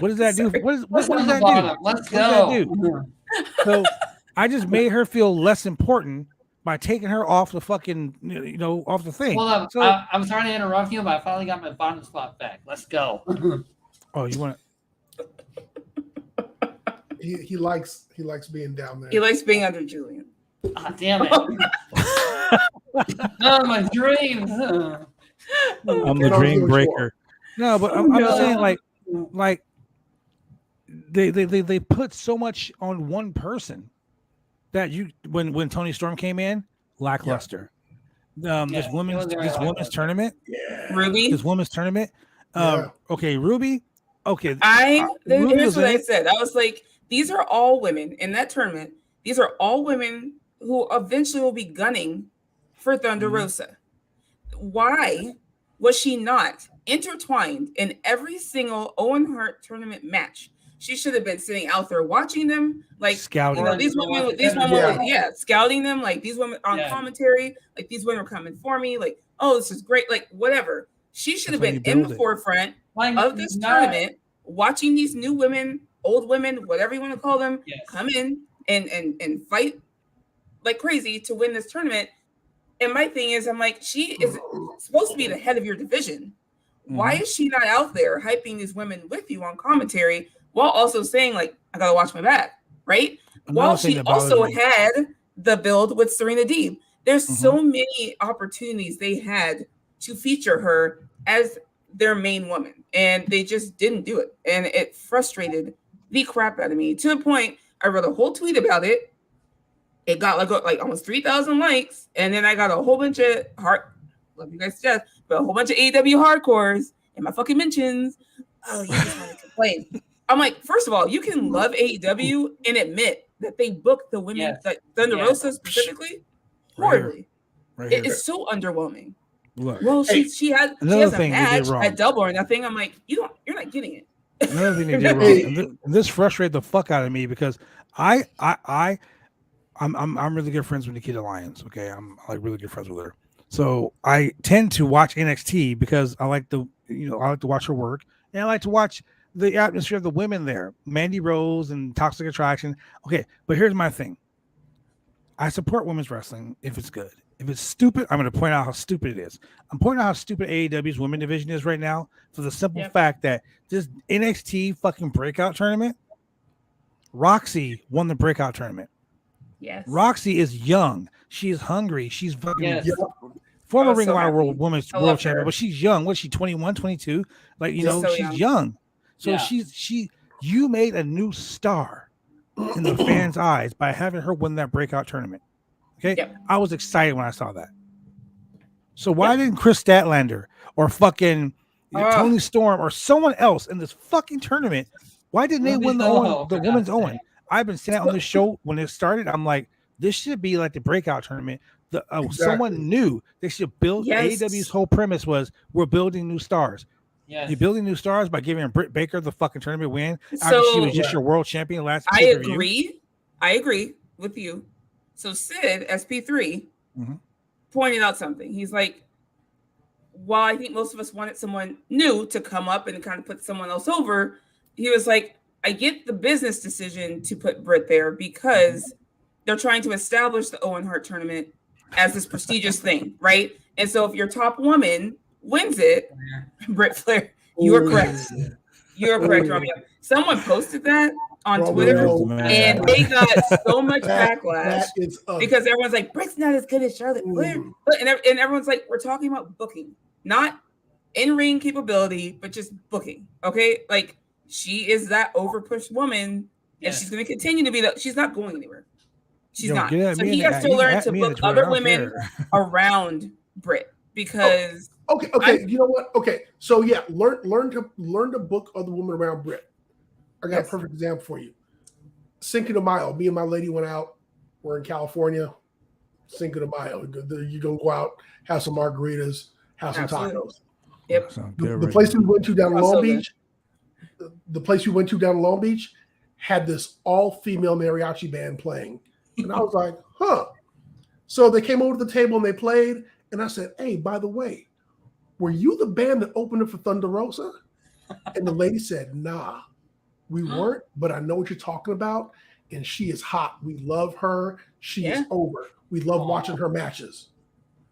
what does that do? What Let's does go to that the do? bottom. Let's What does that go. do? So I just made her feel less important by taking her off the fucking, off the thing. Hold on. So, I'm sorry to interrupt you, but I finally got my bottom spot back. Let's go. oh, you want He likes being down there. He likes being under Julian. Ah, damn it. Oh, my dreams. I'm the Get on dream your breaker. No, but I'm No. saying like they put so much on one person that when Tony Storm came in, lackluster. This Yeah, it women's was very this women's lackluster. tournament, Ruby. this women's tournament. Yeah. Okay, Ruby. Okay, Here's was what in I it. said. I was like, these are all women in that tournament. These are all women who eventually will be gunning for Thunder Mhm. Rosa. Why was she not intertwined in every single Owen Hart tournament match? She should have been sitting out there watching them, like Scouting. these women, scouting them, like these women on Yeah. commentary, like these women are coming for me, like, oh, this is great, like whatever. She should have That's how been you in build the it. forefront Like, of this tournament, watching these new women, old women, whatever you want to call them, Yes. come in and fight like crazy to win this tournament. And my thing is, I'm like, she is supposed to be the head of your division. Why is she not out there hyping these women with you on commentary while also saying, like, I gotta watch my back, right? While she also had the build with Serena Deeb. There's so many opportunities they had to feature her as their main woman, and they just didn't do it. And it frustrated the crap out of me to the point I wrote a whole tweet about it. It got like almost 3,000 likes, and then I got a whole bunch of love you guys to death, but a whole bunch of AEW hardcores in my fucking mentions. Oh, you just want to complain. I'm like, first of all, you can love AEW and admit that they booked the women, like Thunder Rosa specifically, horribly. It is so underwhelming. Look, well, she has a match at Double or Nothing. I'm like, you're not getting it. Another thing they did wrong, and this frustrated the fuck out of me because I'm really good friends with Nikita Lyons. Okay, I'm like really good friends with her. So I tend to watch NXT because I like to watch her work, and I like to watch the atmosphere of the women there, Mandy Rose and Toxic Attraction. Okay, but here's my thing: I support women's wrestling if it's good. If it's stupid, I'm going to point out how stupid it is. I'm pointing out how stupid AEW's women division is right now for the simple fact that this NXT fucking breakout tournament, Roxy won the breakout tournament. Yes. Roxy is young. She's hungry. She's fucking former Ring of Honor Women's World Champion, but she's young. What is she, 21, 22? Like, she's young. So you made a new star in the fans' eyes by having her win that breakout tournament. Okay, I was excited when I saw that. So why didn't Chris Statlander or fucking Tony Storm or someone else in this fucking tournament? Why didn't they win the women's Owen? I've been saying on this show when it started, I'm like, this should be like the breakout tournament. Someone new. They should build. AEW's whole premise was we're building new stars. Yes. You're building new stars by giving Britt Baker the fucking tournament win after she was just your world champion last. I agree with you. So Sid, SP3, pointed out something. He's like, while I think most of us wanted someone new to come up and kind of put someone else over, he was like, I get the business decision to put Britt there because they're trying to establish the Owen Hart tournament as this prestigious thing, right? And so if your top woman wins it, Britt Flair, you are correct. You are correct, Romeo. Someone posted that on Twitter, and they got so much backlash because everyone's like, Britt's not as good as Charlotte Flair. And everyone's like, we're talking about booking, not in-ring capability, but just booking, okay? Like, she is that overpushed woman, and she's going to continue to be that. She's not going anywhere. She's not. So he has to learn to book other women around Britt because... Okay. You know what? Okay. So learn to book other women around Britt. I got a perfect example for you. Cinco de Mayo. Me and my lady went out. We're in California. Cinco de Mayo. You're gonna go out, have some margaritas, have some tacos. Yep. The place we went to down in Long Beach. The place we went to down in Long Beach had this all-female mariachi band playing, and I was like, huh. So they came over to the table and they played, and I said, hey, by the way, were you the band that opened it for Thunder Rosa? And the lady said, nah, we weren't, but I know what you're talking about. And she is hot. We love her. She is over. We love watching her matches.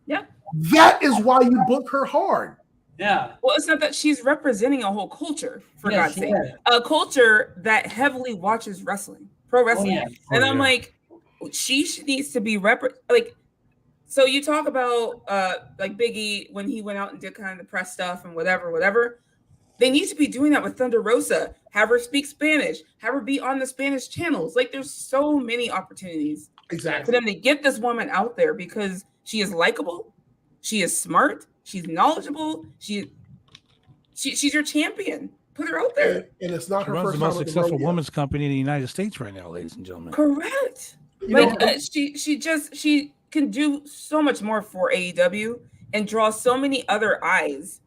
Yeah. That is why you book her hard. Yeah. Well, it's not that she's representing a whole culture, for God's sake. A culture that heavily watches wrestling, pro wrestling. And I'm like, she needs to be so you talk about like Big E when he went out and did kind of the press stuff and whatever. They need to be doing that with Thunder Rosa. Have her speak Spanish. Have her be on the Spanish channels. Like, there's so many opportunities for them to get this woman out there because she is likable. She is smart. She's knowledgeable. She's your champion. Put her out there. And it's not her first the most successful women's company in the United States right now, ladies and gentlemen. Correct. She can do so much more for AEW and draw so many other eyes.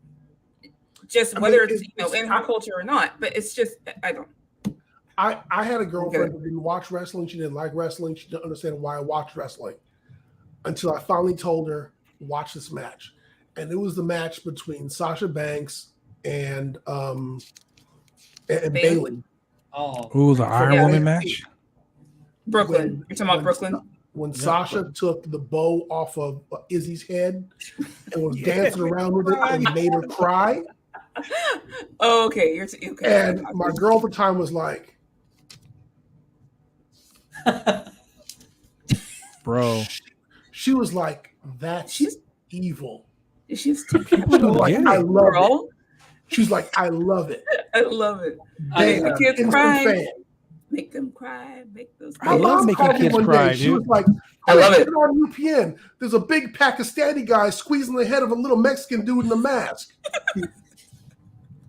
Just whether it's in her culture or not, but it's just I don't. I had a girlfriend who didn't watch wrestling. She didn't like wrestling. She didn't understand why I watched wrestling until I finally told her, watch this match. And it was the match between Sasha Banks and Bayley. Oh, the Iron Woman match? Brooklyn. You're talking about Brooklyn? When Sasha took the bow off of Izzy's head and was dancing around with it and made her cry. Oh, okay, you're okay. And my girl at the time was like, Bro. she was like, that's evil. She's too She was like, I love it. She's like, I love it. I love it. They Make kids instant cry. fan. Make them cry. Make those. I love making kids one cry, day. She dude. was like, I love it. On UPN, there's a big Pakistani guy squeezing the head of a little Mexican dude in a mask.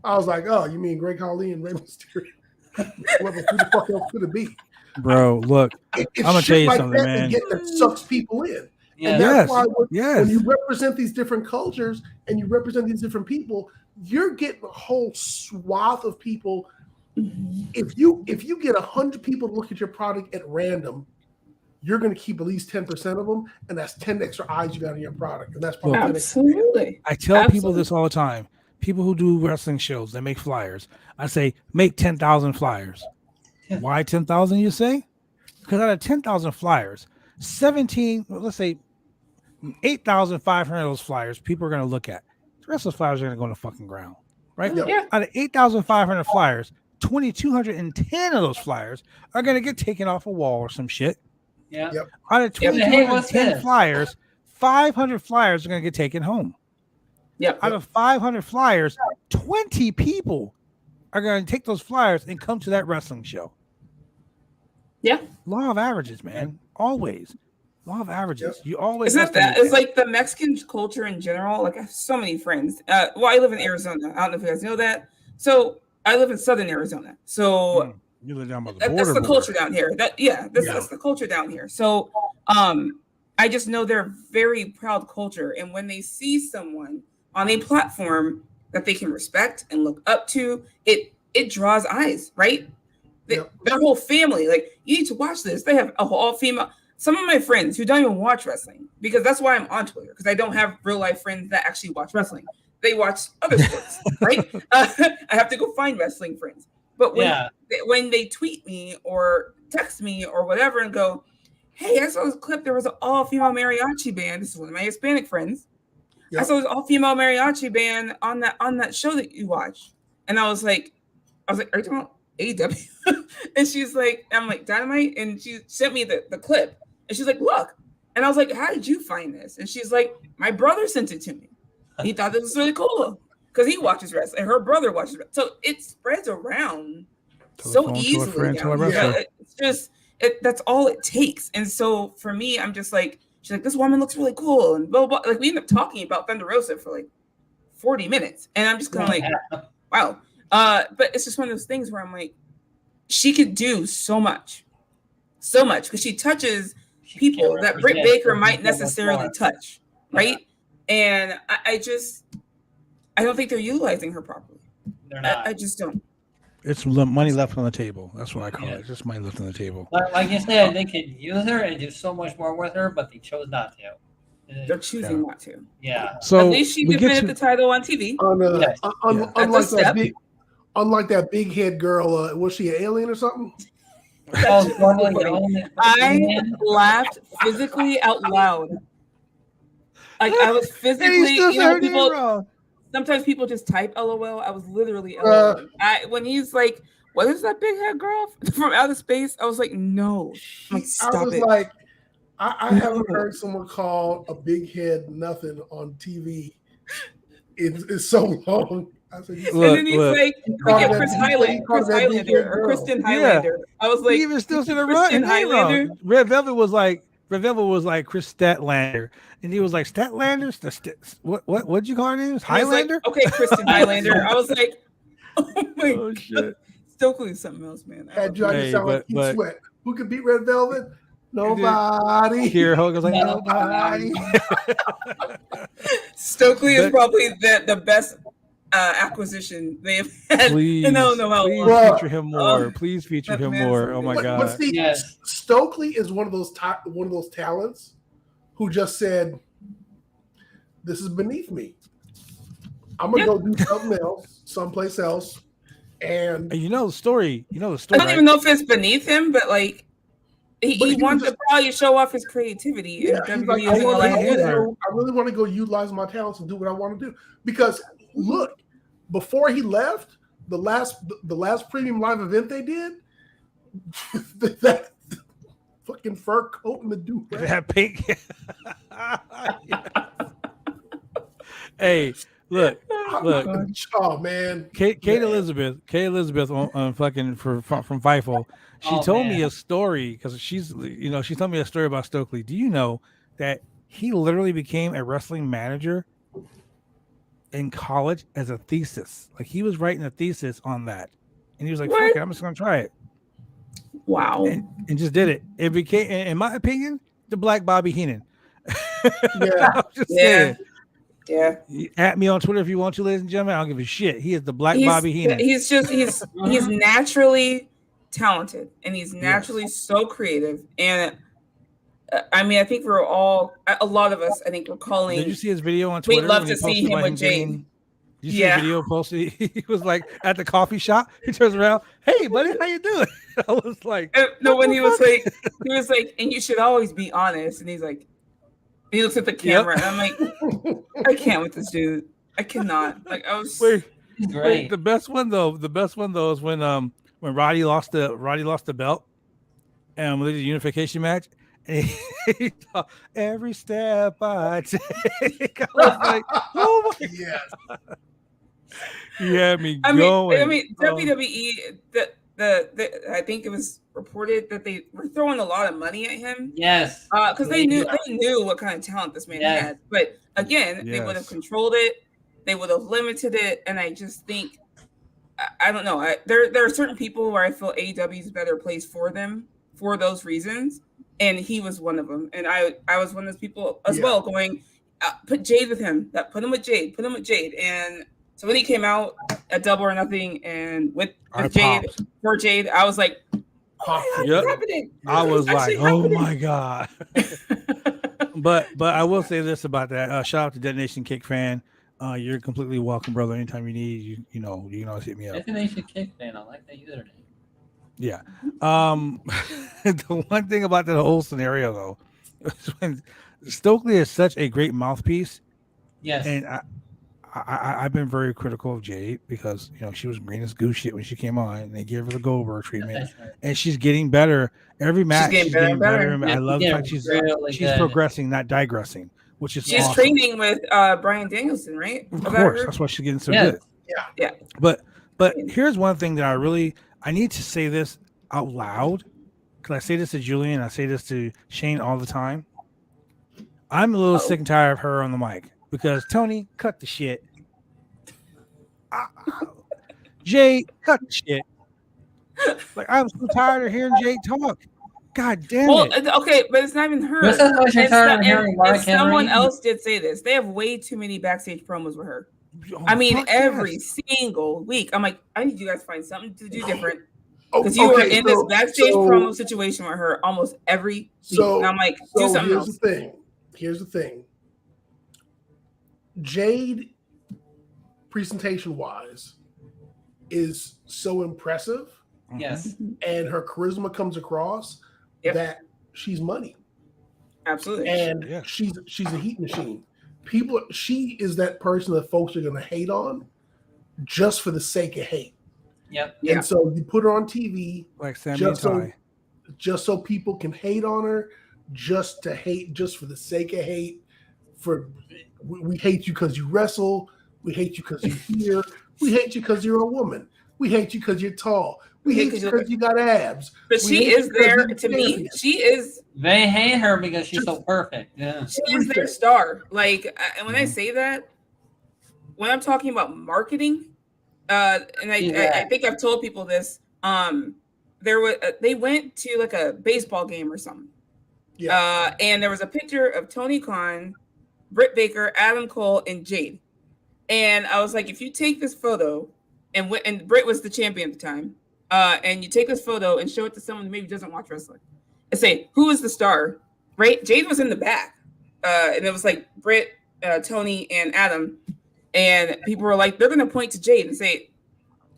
I was like, oh, you mean Greg Khali and Rey Mysterio? Who the fuck else could it be? Bro, look, I'm gonna tell you something, man. That sucks people in. Yeah. And that's Yes, why yes. when you represent these different cultures and you represent these different people, you're getting a whole swath of people. If you get 100 people to look at your product at random, you're going to keep at least 10% of them, and that's 10 extra eyes you got on your product, and that's probably Absolutely. I tell people this all the time. People who do wrestling shows, they make flyers. I say, make 10,000 flyers. Why 10,000, you say? Because out of 10,000 flyers, 8,500 of those flyers people are going to look at. The rest of the flyers are going to go on the fucking ground, right? Yeah. Out of 8,500 flyers, 2,210 of those flyers are going to get taken off a wall or some shit. Yeah. Yep. Out of Yeah, but hey, what's 2,210 this? flyers, 500 flyers are going to get taken home. Yep. Out of 500 flyers, 20 people are going to take those flyers and come to that wrestling show. Yeah. Law of averages, man. Always. Law of averages. You always. It's not that. It's like the Mexican culture in general. Like I have so many friends. Well, I live in Arizona. I don't know if you guys know that. So I live in Southern Arizona. So you live down by the border. that's the culture down here. That's the culture down here. So I just know they're a very proud culture. And when they see someone on a platform that they can respect and look up to, it draws eyes, right? Their whole family, like, you need to watch this. They have a whole female. Some of my friends who don't even watch wrestling, because that's why I'm on Twitter, because I don't have real life friends that actually watch wrestling. They watch other sports, right? I have to go find wrestling friends. But when they tweet me or text me or whatever and go, hey, I saw this clip. There was an all-female mariachi band. This is one of my Hispanic friends. Yep. I saw this all-female mariachi band on that show that you watch. And I was like, are you talking about AEW? And she's like, I'm like, Dynamite? And she sent me the clip. And she's like, look. And I was like, how did you find this? And she's like, my brother sent it to me. He thought this was really cool because he watches wrestling and her brother watches wrestling. So it spreads around so easily. It's just, that's all it takes. And so for me, I'm just like, she's like, this woman looks really cool. And blah, blah, blah. Like we end up talking about Thunder Rosa for like 40 minutes. And I'm just kind of like, wow. But it's just one of those things where I'm like, she could do so much because she touches people that Britt Baker might necessarily touch, right? And I don't think they're utilizing her properly. They're not. I just don't. It's money left on the table. That's what I call it. Just money left on the table. Like you said, they could use her and do so much more with her, but they chose not to. They're choosing not to. Yeah. So at least she defended the title on TV. Unlike that big head girl, was she an alien or something? I laughed physically out loud. Like I was physically. Sometimes people just type LOL. I was literally LOL. When he's like, "What is that big head girl from outer space?" I was like, "No." I'm like, stop I was it. like, I haven't heard someone call a big head nothing on TV. It's so long. I said, and then he's like, "We get Chris Highlander or Kristen Highlander." I was like, he even still should have run. Highlander. Red Velvet was like Chris Statlander, and he was like Statlander. What'd you call her name? Highlander. Like, okay, Kristen Highlander. I was like, oh my god, shit. Stokely is something else, man. Had Johnny sound like Keith Sweat. Who could beat Red Velvet? Nobody. Here, Hogan's like nobody. Stokely is probably the best acquisition they've had. Please feature him more. Please feature him more. Oh my god! But see, Stokely is one of those talents who just said, "This is beneath me. I'm gonna go do something else, someplace else." And you know the story. I don't even know if it's beneath him, but like he wants to probably show off his creativity. Yeah, like, I really want to go utilize my talents and do what I want to do. Because look, before he left, the last premium live event they did, that fucking fur coat and the do That pink. Hey, look. Oh man, Kate Elizabeth on fucking from Fightful. She told me a story because she told me a story about Stokely. Do you know that he literally became a wrestling manager in college as a thesis? Like he was writing a thesis on that, and he was like, "Fuck it, I'm just gonna try it." Wow, and just did it. It became, in my opinion, the Black Bobby Heenan. Yeah, I'm just saying. Yeah. At me on Twitter if you want to, ladies and gentlemen. I don't give a shit. He is the Black Bobby Heenan. He's naturally talented, and he's naturally so creative. And I mean, I think we're all, a lot of us, I think we're calling. Did you see his video on Twitter? We'd love to see him with Jade. Did you see the video posted? He was like at the coffee shop. He turns around, "Hey, buddy, how you doing?" I was like, "No." When he was like, "And you should always be honest." And he's like, he looks at the camera, and I'm like, I can't with this dude. I cannot. Like I was. Great. The best one though is when Roddy lost the belt, and we did the unification match. And he thought, every step I take, I was like, oh my god. He had me going. I mean, WWE. I think it was reported that they were throwing a lot of money at him. Yes, because they knew what kind of talent this man had. But again, they would have controlled it. They would have limited it. And I just think, I don't know. There are certain people where I feel AEW is a better place for them for those reasons. And he was one of them. And I was one of those people as well going, put Jade with him. Put him with Jade. And so when he came out at Double or Nothing and with Jade, for Jade, I was like, what's happening? I was like, oh my god. but I will say this about that. Shout out to Detonation Kick fan. You're completely welcome, brother. Anytime you need, you can always hit me up. Detonation Kick fan. I like that username. Yeah. The one thing about that whole scenario though is when Stokely is such a great mouthpiece. Yes. And I've been very critical of Jade because she was green as goose shit when she came on, and they gave her the Goldberg treatment, and she's getting better every match. She's getting better. I love the fact she's progressing, not digressing, which is she's awesome. Training with Bryan Danielson, right? Of course, that's why she's getting so good. Yeah. But here's one thing that I need to say this out loud because I say this to Julian, I say this to Shane all the time. I'm a little sick and tired of her on the mic. Because Tony, cut the shit. Jay, cut the shit. Like I'm so tired of hearing Jay talk. God damn it. Okay, but it's not even her. Someone else did say this. They have way too many backstage promos with her. I mean, every single week. I'm like, I need you guys to find something to do different. Because you were in this backstage promo situation with her almost every week. And I'm like, do something else. Here's the thing. Jade, presentation-wise, is so impressive. Yes. And her charisma comes across that she's money. Absolutely. And she's a heat machine. She is that person that folks are going to hate on just for the sake of hate. Yep. And so you put her on TV like Sammy just so people can hate on her, just to hate, just for the sake of hate. We hate you because you wrestle. We hate you because you're here. We hate you because you're a woman. We hate you because you're tall. We hate you because you got abs. But she is there to me. She is. They hate her because she's so perfect. Yeah. She is their star. Like, and when I say that, when I'm talking about marketing, and I think I've told people this. They went to like a baseball game or something. Yeah. And there was a picture of Tony Khan, Britt Baker, Adam Cole, and Jade. And I was like, if you take this photo, and Britt was the champion at the time, and you take this photo and show it to someone who maybe doesn't watch wrestling, and say, who is the star, right? Jade was in the back. And it was like Britt, Tony, and Adam. And people were like, they're going to point to Jade and say,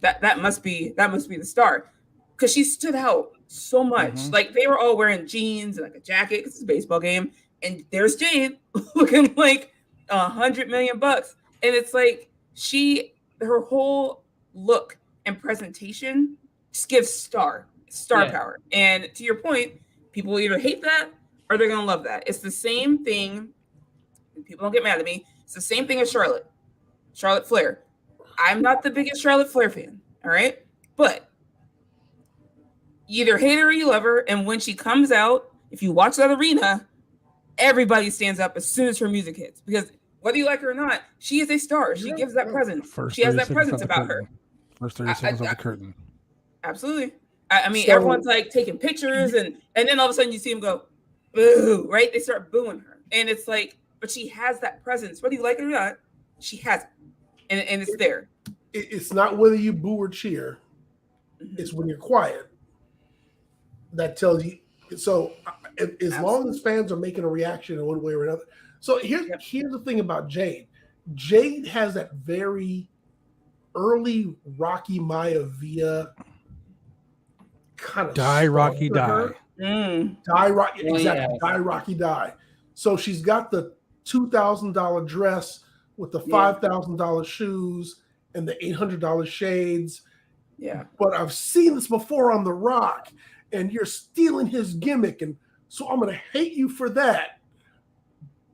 that must be the star. Because she stood out so much. Mm-hmm. Like, they were all wearing jeans and like a jacket because it's a baseball game. And there's Jade looking like $100 million. And it's like, she her whole look and presentation just gives star power. And to your point, people will either hate that or they're gonna love that. It's the same thing. People don't get mad at me. It's the same thing as Charlotte Flair. I'm not the biggest Charlotte Flair fan, all right? But you either hate her or you love her. And when she comes out, if you watch that arena, everybody stands up as soon as her music hits. Because whether you like her or not, she is a star. She gives that presence. She has that presence about her. First 30 seconds of the curtain. Absolutely. I mean, everyone's like taking pictures, and then all of a sudden you see them go, boo, right? They start booing her. And it's like, but she has that presence. Whether you like it or not, she has it. And it's there. It's not whether you boo or cheer. It's when you're quiet. That tells you. So as long as fans are making a reaction in one way or another. So here's the thing about Jade. Jade has that very early Rocky Maivia kind of die Rocky die. Die Rocky, exactly. Die Rocky die. So she's got the $2,000 dress with the $5,000 shoes and the $800 shades. Yeah. But I've seen this before on The Rock, and you're stealing his gimmick, and so I'm going to hate you for that.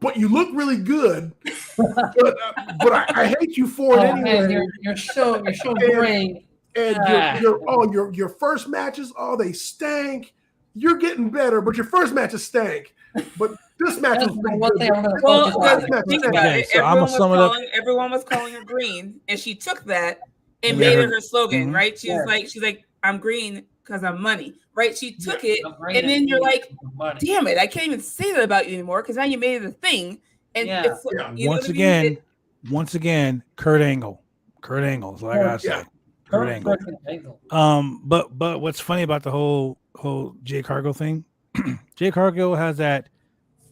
But you look really good, but I hate you for it anyway. Man, you're so great. And your first matches, they stank. You're getting better, but your first matches stank. But this match was pretty good. Well, think about it. So everyone was calling her green, and she took that and made it her slogan, right? She's like, I'm green because I'm money, right? She took it, and then you're like, damn it, I can't even say that about you anymore because now you made it a thing. And it's, once again, Kurt Angle. Kurt Angle is what I gotta say. Kurt Angle. But what's funny about the whole Jade Cargill thing? Jade Cargill has that.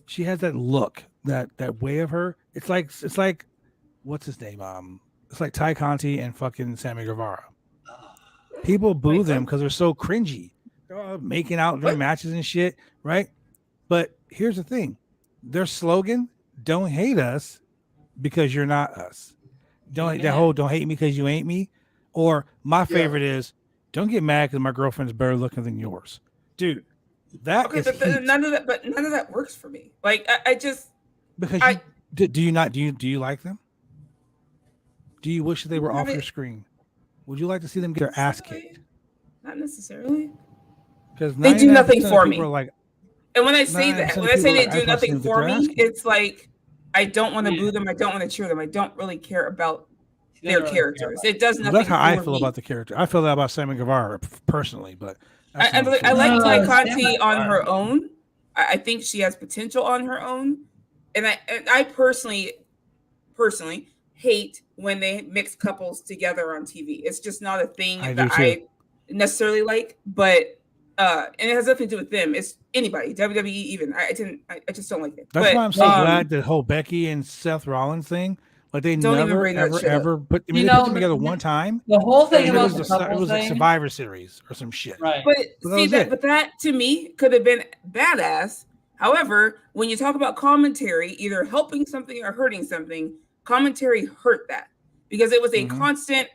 She has that look, that way of her. It's like what's his name? It's like Ty Conti and fucking Sammy Guevara. People boo them because they're so cringy. They're all making out during matches and shit, right? But here's the thing: their slogan, "Don't hate us because you're not us." Don't hate me because you ain't me. Or my favorite is, "Don't get mad because my girlfriend's better looking than yours." Dude, that is none of that works for me. Like I just because do you like them? Do you wish that they were off your screen? Would you like to see them get their ass kicked? Not necessarily. Because they do nothing for me. And when I say that, when I say they do nothing for me, it's like I don't want to boo them. I don't want to cheer them. I don't really care about their characters. It does nothing. That's how I feel about the character. I feel that about Sammy Guevara personally, but I like Ty Conti on her own. I think she has potential on her own, and I personally hate when they mix couples together on TV. It's just not a thing I necessarily like. But and it has nothing to do with them. It's anybody, WWE even. I just don't like it. That's why I'm so glad the whole Becky and Seth Rollins thing. Like they never ever put them together one time. The whole thing it was like Survivor Series or some shit. Right. But that to me could have been badass. However, when you talk about commentary, either helping something or hurting something, commentary hurt that because it was a constant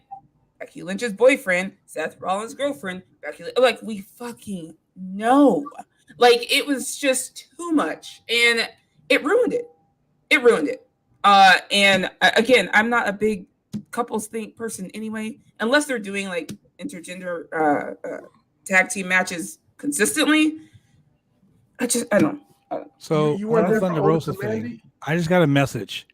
Becky Lynch's boyfriend, Seth Rollins' girlfriend, Becky. Like we fucking know. Like it was just too much, and it ruined it. And again, I'm not a big couples person anyway, unless they're doing like intergender tag team matches consistently. I don't. So on the Thunder Rosa thing, I just got a message.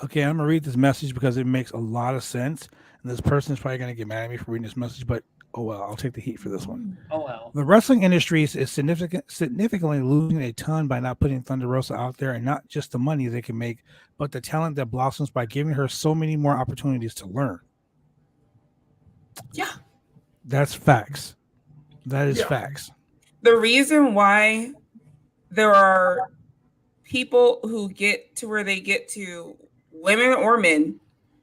Okay, I'm gonna read this message because it makes a lot of sense, and this person is probably gonna get mad at me for reading this message, but oh well, I'll take the heat for this one. Oh well. The wrestling industry is significantly losing a ton by not putting Thunder Rosa out there, and not just the money they can make, but the talent that blossoms by giving her so many more opportunities to learn. Yeah. That's facts. That is facts. The reason why there are people who get to where they get to, women or men,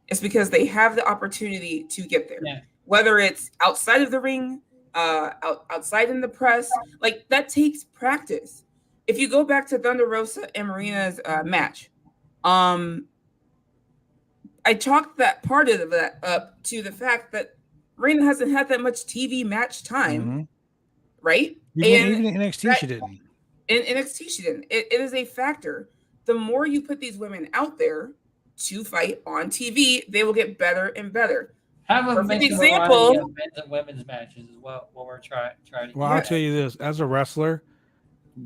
is because they have the opportunity to get there. Yeah. Whether it's outside of the ring, outside in the press, like that takes practice. If you go back to Thunder Rosa and Marina's match, I chalked that part of that up to the fact that Reina hasn't had that much TV match time, right? Even in NXT, she didn't. In NXT, she didn't. It is a factor. The more you put these women out there to fight on TV, they will get better and better. Have a Perfect mixed example. variety of men's and women's matches is what we're trying to Well, do. I'll tell you this: as a wrestler,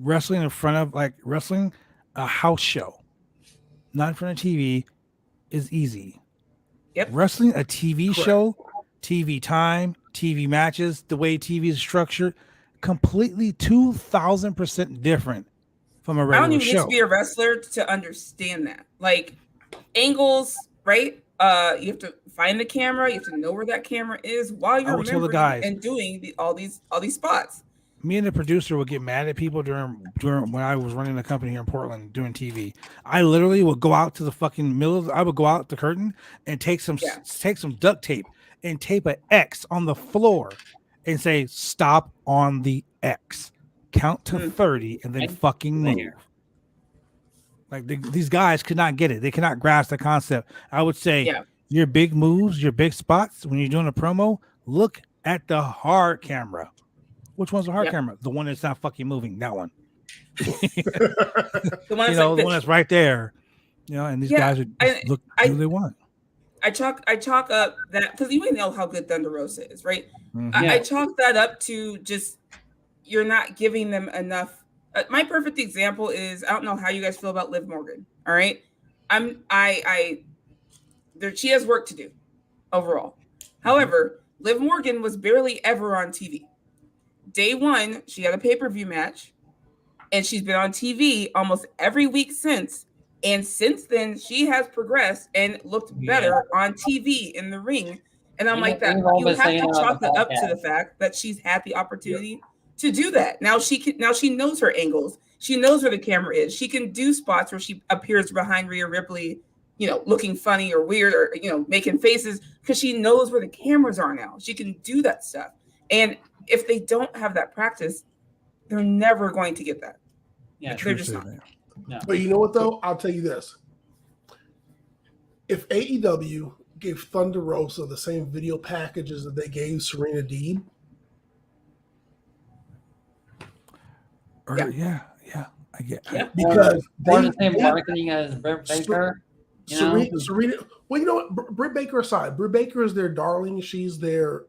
wrestling in front of wrestling a house show, not in front of TV, is easy. Yep. Wrestling a TV show, TV time, TV matches, the way TV is structured, completely 2,000% different from a I don't regular even need show. to be a wrestler to understand that. Like angles, right? You have to find the camera. You have to know where that camera is while you're would tell the remembering guys. and doing all these spots. Me and the producer would get mad at people during when I was running the company here in Portland doing TV. I literally would go out to the fucking middle. I would go out the curtain and take some duct tape and tape an X on the floor and say, "Stop on the X, count to 30, and then fucking move." Like these guys could not get it. They cannot grasp the concept. I would say your big moves, your big spots when you're doing a promo, look at the hard camera. Which one's the hard camera? The one that's not fucking moving. That one. The one the one that's right there. And these guys would look who they want. I chalk up that because you know how good Thunder Rosa is, right? I chalk that up to just you're not giving them enough. My perfect example is I don't know how you guys feel about Liv Morgan. All right, she has work to do overall. However, Liv Morgan was barely ever on TV. Day one, she had a pay-per-view match, and she's been on TV almost every week since. And since then, she has progressed and looked better on TV in the ring. And I'm like that. You have to chalk it up to the fact that she's had the opportunity to do that. Now she knows her angles. She knows where the camera is. She can do spots where she appears behind Rhea Ripley, looking funny or weird or making faces because she knows where the cameras are now. She can do that stuff. And if they don't have that practice, they're never going to get that. Yeah, they're just not. No. But you know what, though? I'll tell you this. If AEW gave Thunder Rosa the same video packages that they gave Serena Deeb. I get it. Because the same marketing as Britt Baker. Serena, well, you know what? Britt Baker aside, Britt Baker is their darling. She's their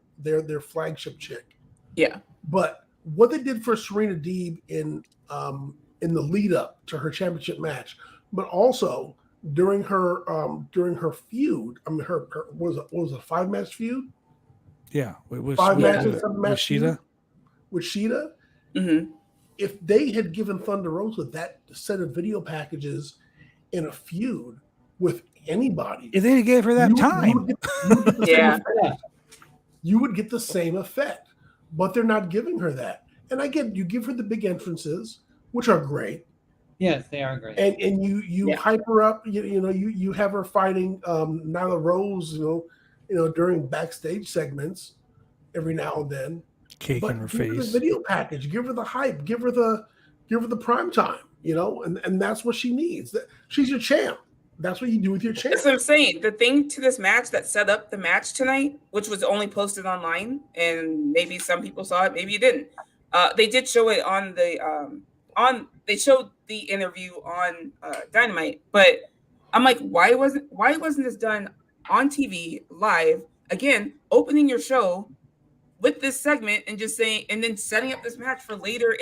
flagship chick. Yeah. But what they did for Serena Deeb in the lead up to her championship match, but also during her feud. I mean, her what was it, a 5-match feud? Yeah, it was 5 matches, 7-match feud with Sheeta. Mm-hmm. If they had given Thunder Rosa that set of video packages in a feud with anybody, if they gave her that time, you would get the same effect. But they're not giving her that. And I get you give her the big entrances, which are great. Yes, they are great. And you hype her up. You have her fighting Nyla Rose, during backstage segments every now and then. Cake in her face. Give her the video package. Give her the hype. Give her the prime time. And that's what she needs. She's your champ. That's what you do with your champ. That's what I'm saying. The thing to this match that set up the match tonight, which was only posted online, and maybe some people saw it, maybe you didn't. They did show it on the they showed the interview on Dynamite, but I'm like, why wasn't this done on TV live? Again, opening your show with this segment and just saying, and then setting up this match for later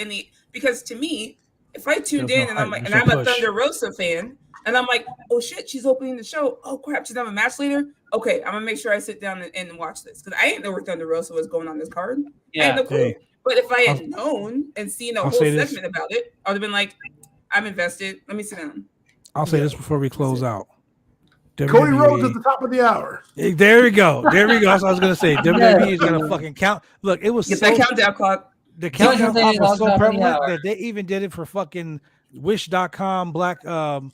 because to me, if I tuned in and I'm like, and I'm a Thunder Rosa fan, and I'm like, oh shit, she's opening the show. Oh crap, she's having a match later. Okay, I'm gonna make sure I sit down and watch this because I didn't know where Thunder Rosa was going on this card. I had no clue. But if I had known and seen a whole segment about it, I would have been like, I'm invested. Let me sit down. I'll say this before we close out. Cody Rhodes at the top of the hour. There we go. That's what I was gonna say. WWE is gonna fucking count. Look, it was get that countdown clock. The countdown clock was so prevalent that they even did it for fucking Wish.com Black Judgment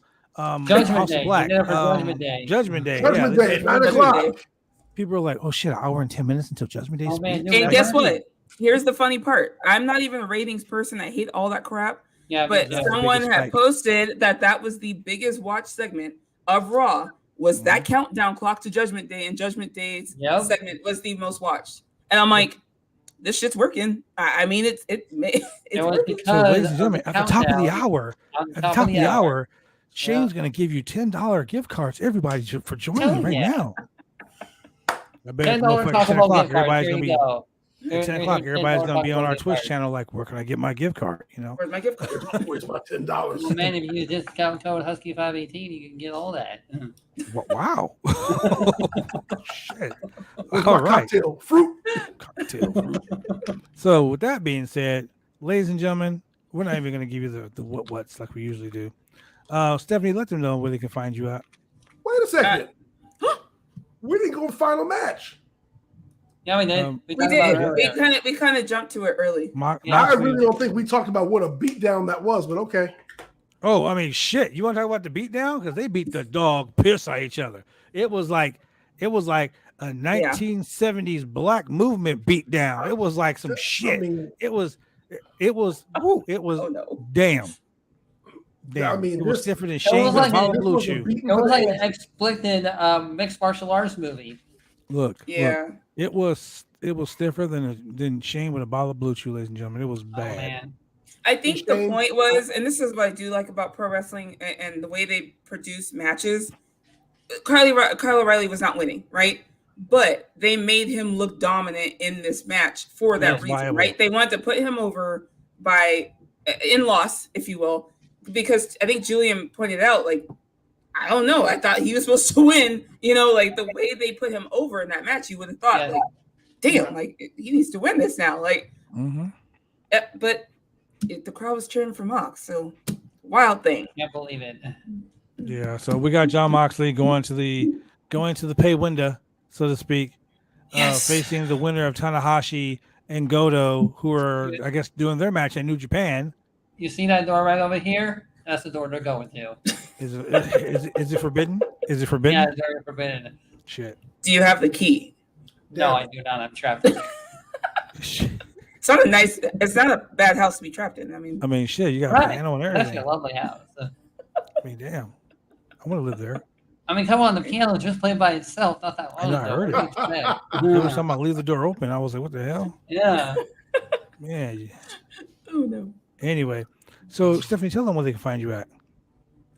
Day. Black. Judgment Day. Judgment Day. Judgment Day. 9 o'clock. People are like, oh shit, an hour and 10 minutes until Judgment Day. And guess what? Here's the funny part. I'm not even a ratings person. I hate all that crap. Yeah, but someone had posted that was the biggest watch segment of Raw was that countdown clock to Judgment Day, and Judgment Day's segment was the most watched. And I'm like, this shit's working. I mean, it's working. So, ladies and gentlemen, at the top of the hour, Shane's going to give you $10 gift cards. Everybody for joining right now. I bet $10 at 10 o'clock, everybody's going to be. go. At 10 o'clock, everybody's going to be on our Twitch channel. Like, where can I get my gift card? You know, where's my gift card? Where's my $10? Well, man, if you use discount code Husky518, you can get all that. Wow. Shit. Where's All my right. cocktail fruit? Cocktail fruit. So, with that being said, ladies and gentlemen, we're not even going to give you the what's like we usually do. Stephanie, let them know where they can find you at. Wait a second. We didn't go final match. Yeah, we did. We did. We kind of jumped to it early. I really don't think we talked about what a beatdown that was, but okay. Oh, I mean, shit. You want to talk about the beatdown? Because they beat the dog piss out of each other. It was like a 1970s black movement beatdown. It was like some shit. I mean, it was oh, no. Damn. I mean, it was different than Shane. It was like an explicit mixed martial arts movie. Look, it was stiffer than Shane with a bottle of Blue Chew, ladies and gentlemen. It was bad. Oh, man. I think the point was, and this is what I do like about pro wrestling and the way they produce matches. Kyle O'Reilly was not winning, right? But they made him look dominant in this match for that reason, right? They wanted to put him over in loss, if you will, because I think Julian pointed out, like, I don't know. I thought he was supposed to win. You know, like the way they put him over in that match, you would have thought, like, damn, like he needs to win this now. Like, but the crowd was cheering for Mox, so wild thing. Can't believe it. Yeah, so we got Jon Moxley going to the pay window, so to speak, facing the winner of Tanahashi and Goto, who are, I guess, doing their match at New Japan. You see that door right over here? That's the door they're going to. Is it forbidden? Is it forbidden? Yeah, it's very forbidden. Shit. Do you have the key? No, I do not. I'm trapped in there. It's not a bad house to be trapped in. I mean, shit, you got a piano and everything. That's a lovely house. I mean, damn. I want to live there. I mean, come on, the piano just played by itself. Not that long ago. I heard it. Every time I leave the door open, I was like, what the hell? Yeah. Yeah. Oh, no. Anyway, so Stephanie, tell them where they can find you at.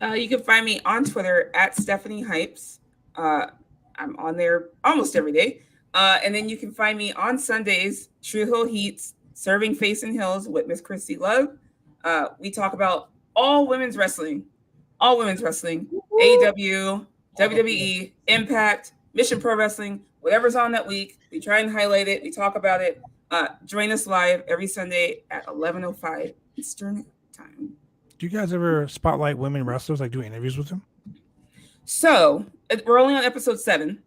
You can find me on Twitter at Stephanie Hypes. I'm on there almost every day. And then you can find me on Sundays, TruHeel Heat, Serving Face and Hills with Miss Christy Love. We talk about all women's wrestling, AEW, WWE, Impact, Mission Pro Wrestling, whatever's on that week. We try and highlight it. We talk about it. Join us live every Sunday at 11:05 Eastern time. Do you guys ever spotlight women wrestlers, like do interviews with them? So we're only on episode 7.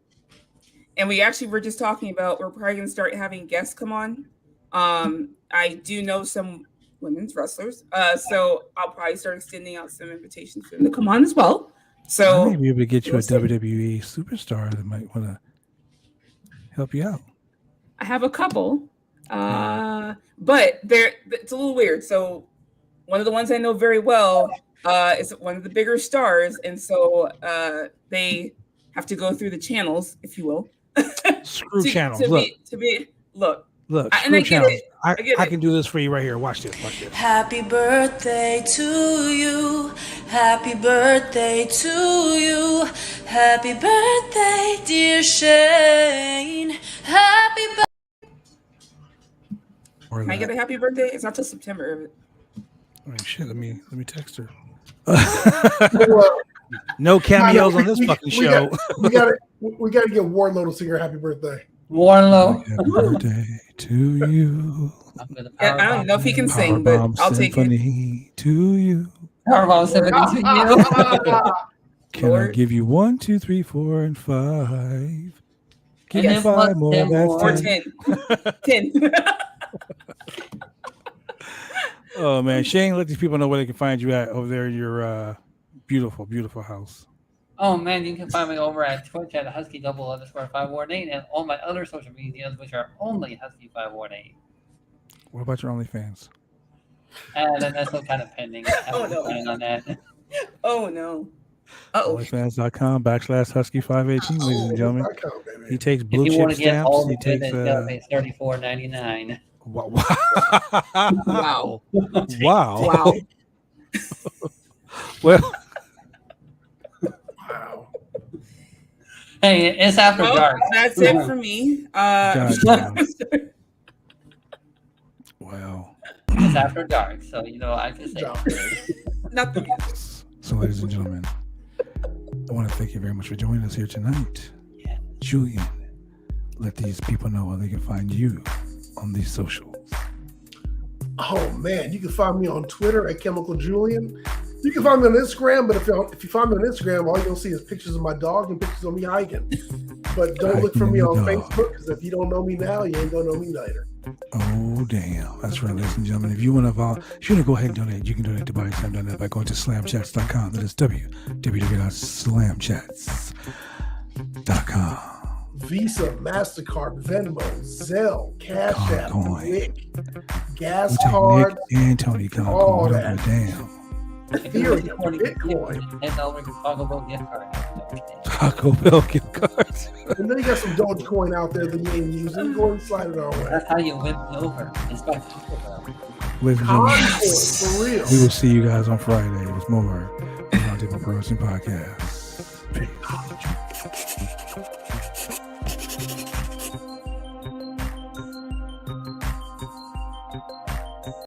And we actually were just talking about, we're probably going to start having guests come on. I do know some women's wrestlers. So I'll probably start extending out some invitations for them to come on as well. So I may be able to get you a WWE superstar that might want to help you out. I have a couple, but it's a little weird. So one of the ones I know very well is one of the bigger stars. And so they have to go through the channels, if you will. Screw channels. Look. Screw channels. I can do this for you right here. Watch this. Happy birthday to you. Happy birthday to you. Happy birthday, dear Shane. Happy birthday. Can I get a happy birthday? It's not till September. I mean, shit. Let me text her. No cameos on this fucking show. We gotta get Warlow to sing her happy birthday. Warlow. Happy birthday to you. I don't know if he can sing, but I'll take it. To you. Powerbomb Symphony to you. Can I give you 1, 2, 3, 4, and 5? Give me 5 more. That's 10. Oh man, Shane, let these people know where they can find you at over there in your beautiful, beautiful house. Oh man, you can find me over at Twitch at Husky_518 and all my other social medias, which are only Husky518. What about your OnlyFans? And that's still kind of pending. On that. Oh no. OnlyFans.com/Husky518, ladies and gentlemen. He takes If blue you chip want to get all stamps. the He good, takes you gotta pay $34.99. wow. Wow. Wow. Wow. Well, Wow. Hey, it's after Well, dark. that's it for me. God, wow. It's after dark, so I can say. Nothing. So, ladies and gentlemen, I want to thank you very much for joining us here tonight. Yeah. Julian, let these people know how they can find you on these socials. Oh man, you can find me on Twitter at Chemical Julian. You can find me on Instagram, but if you find me on Instagram, all you'll see is pictures of my dog and pictures of me hiking. But don't look for me on Facebook, because if you don't know me now, you ain't gonna know me later. Oh, damn. That's right, ladies and gentlemen. If you want to go ahead and donate, you can donate to BodySlam.net by going to slamchats.com. That is www.slamchats.com. Visa, MasterCard, Venmo, Zelle, Cash App, Coin. Nick, Gas We take Card, Nick and Tony Coin, all whatever. that. Damn. Ethereum, Bitcoin. $10 Taco Bell gift card. Taco Bell gift cards. And then you got some Dogecoin out there that you ain't using. Go and slide it our way. That's how you win me over. It's by Taco Bell. Ladies and gentlemen, Concoin, for real. we will see you guys on Friday with more Roundtable Pro Wrestling Podcast. Peace.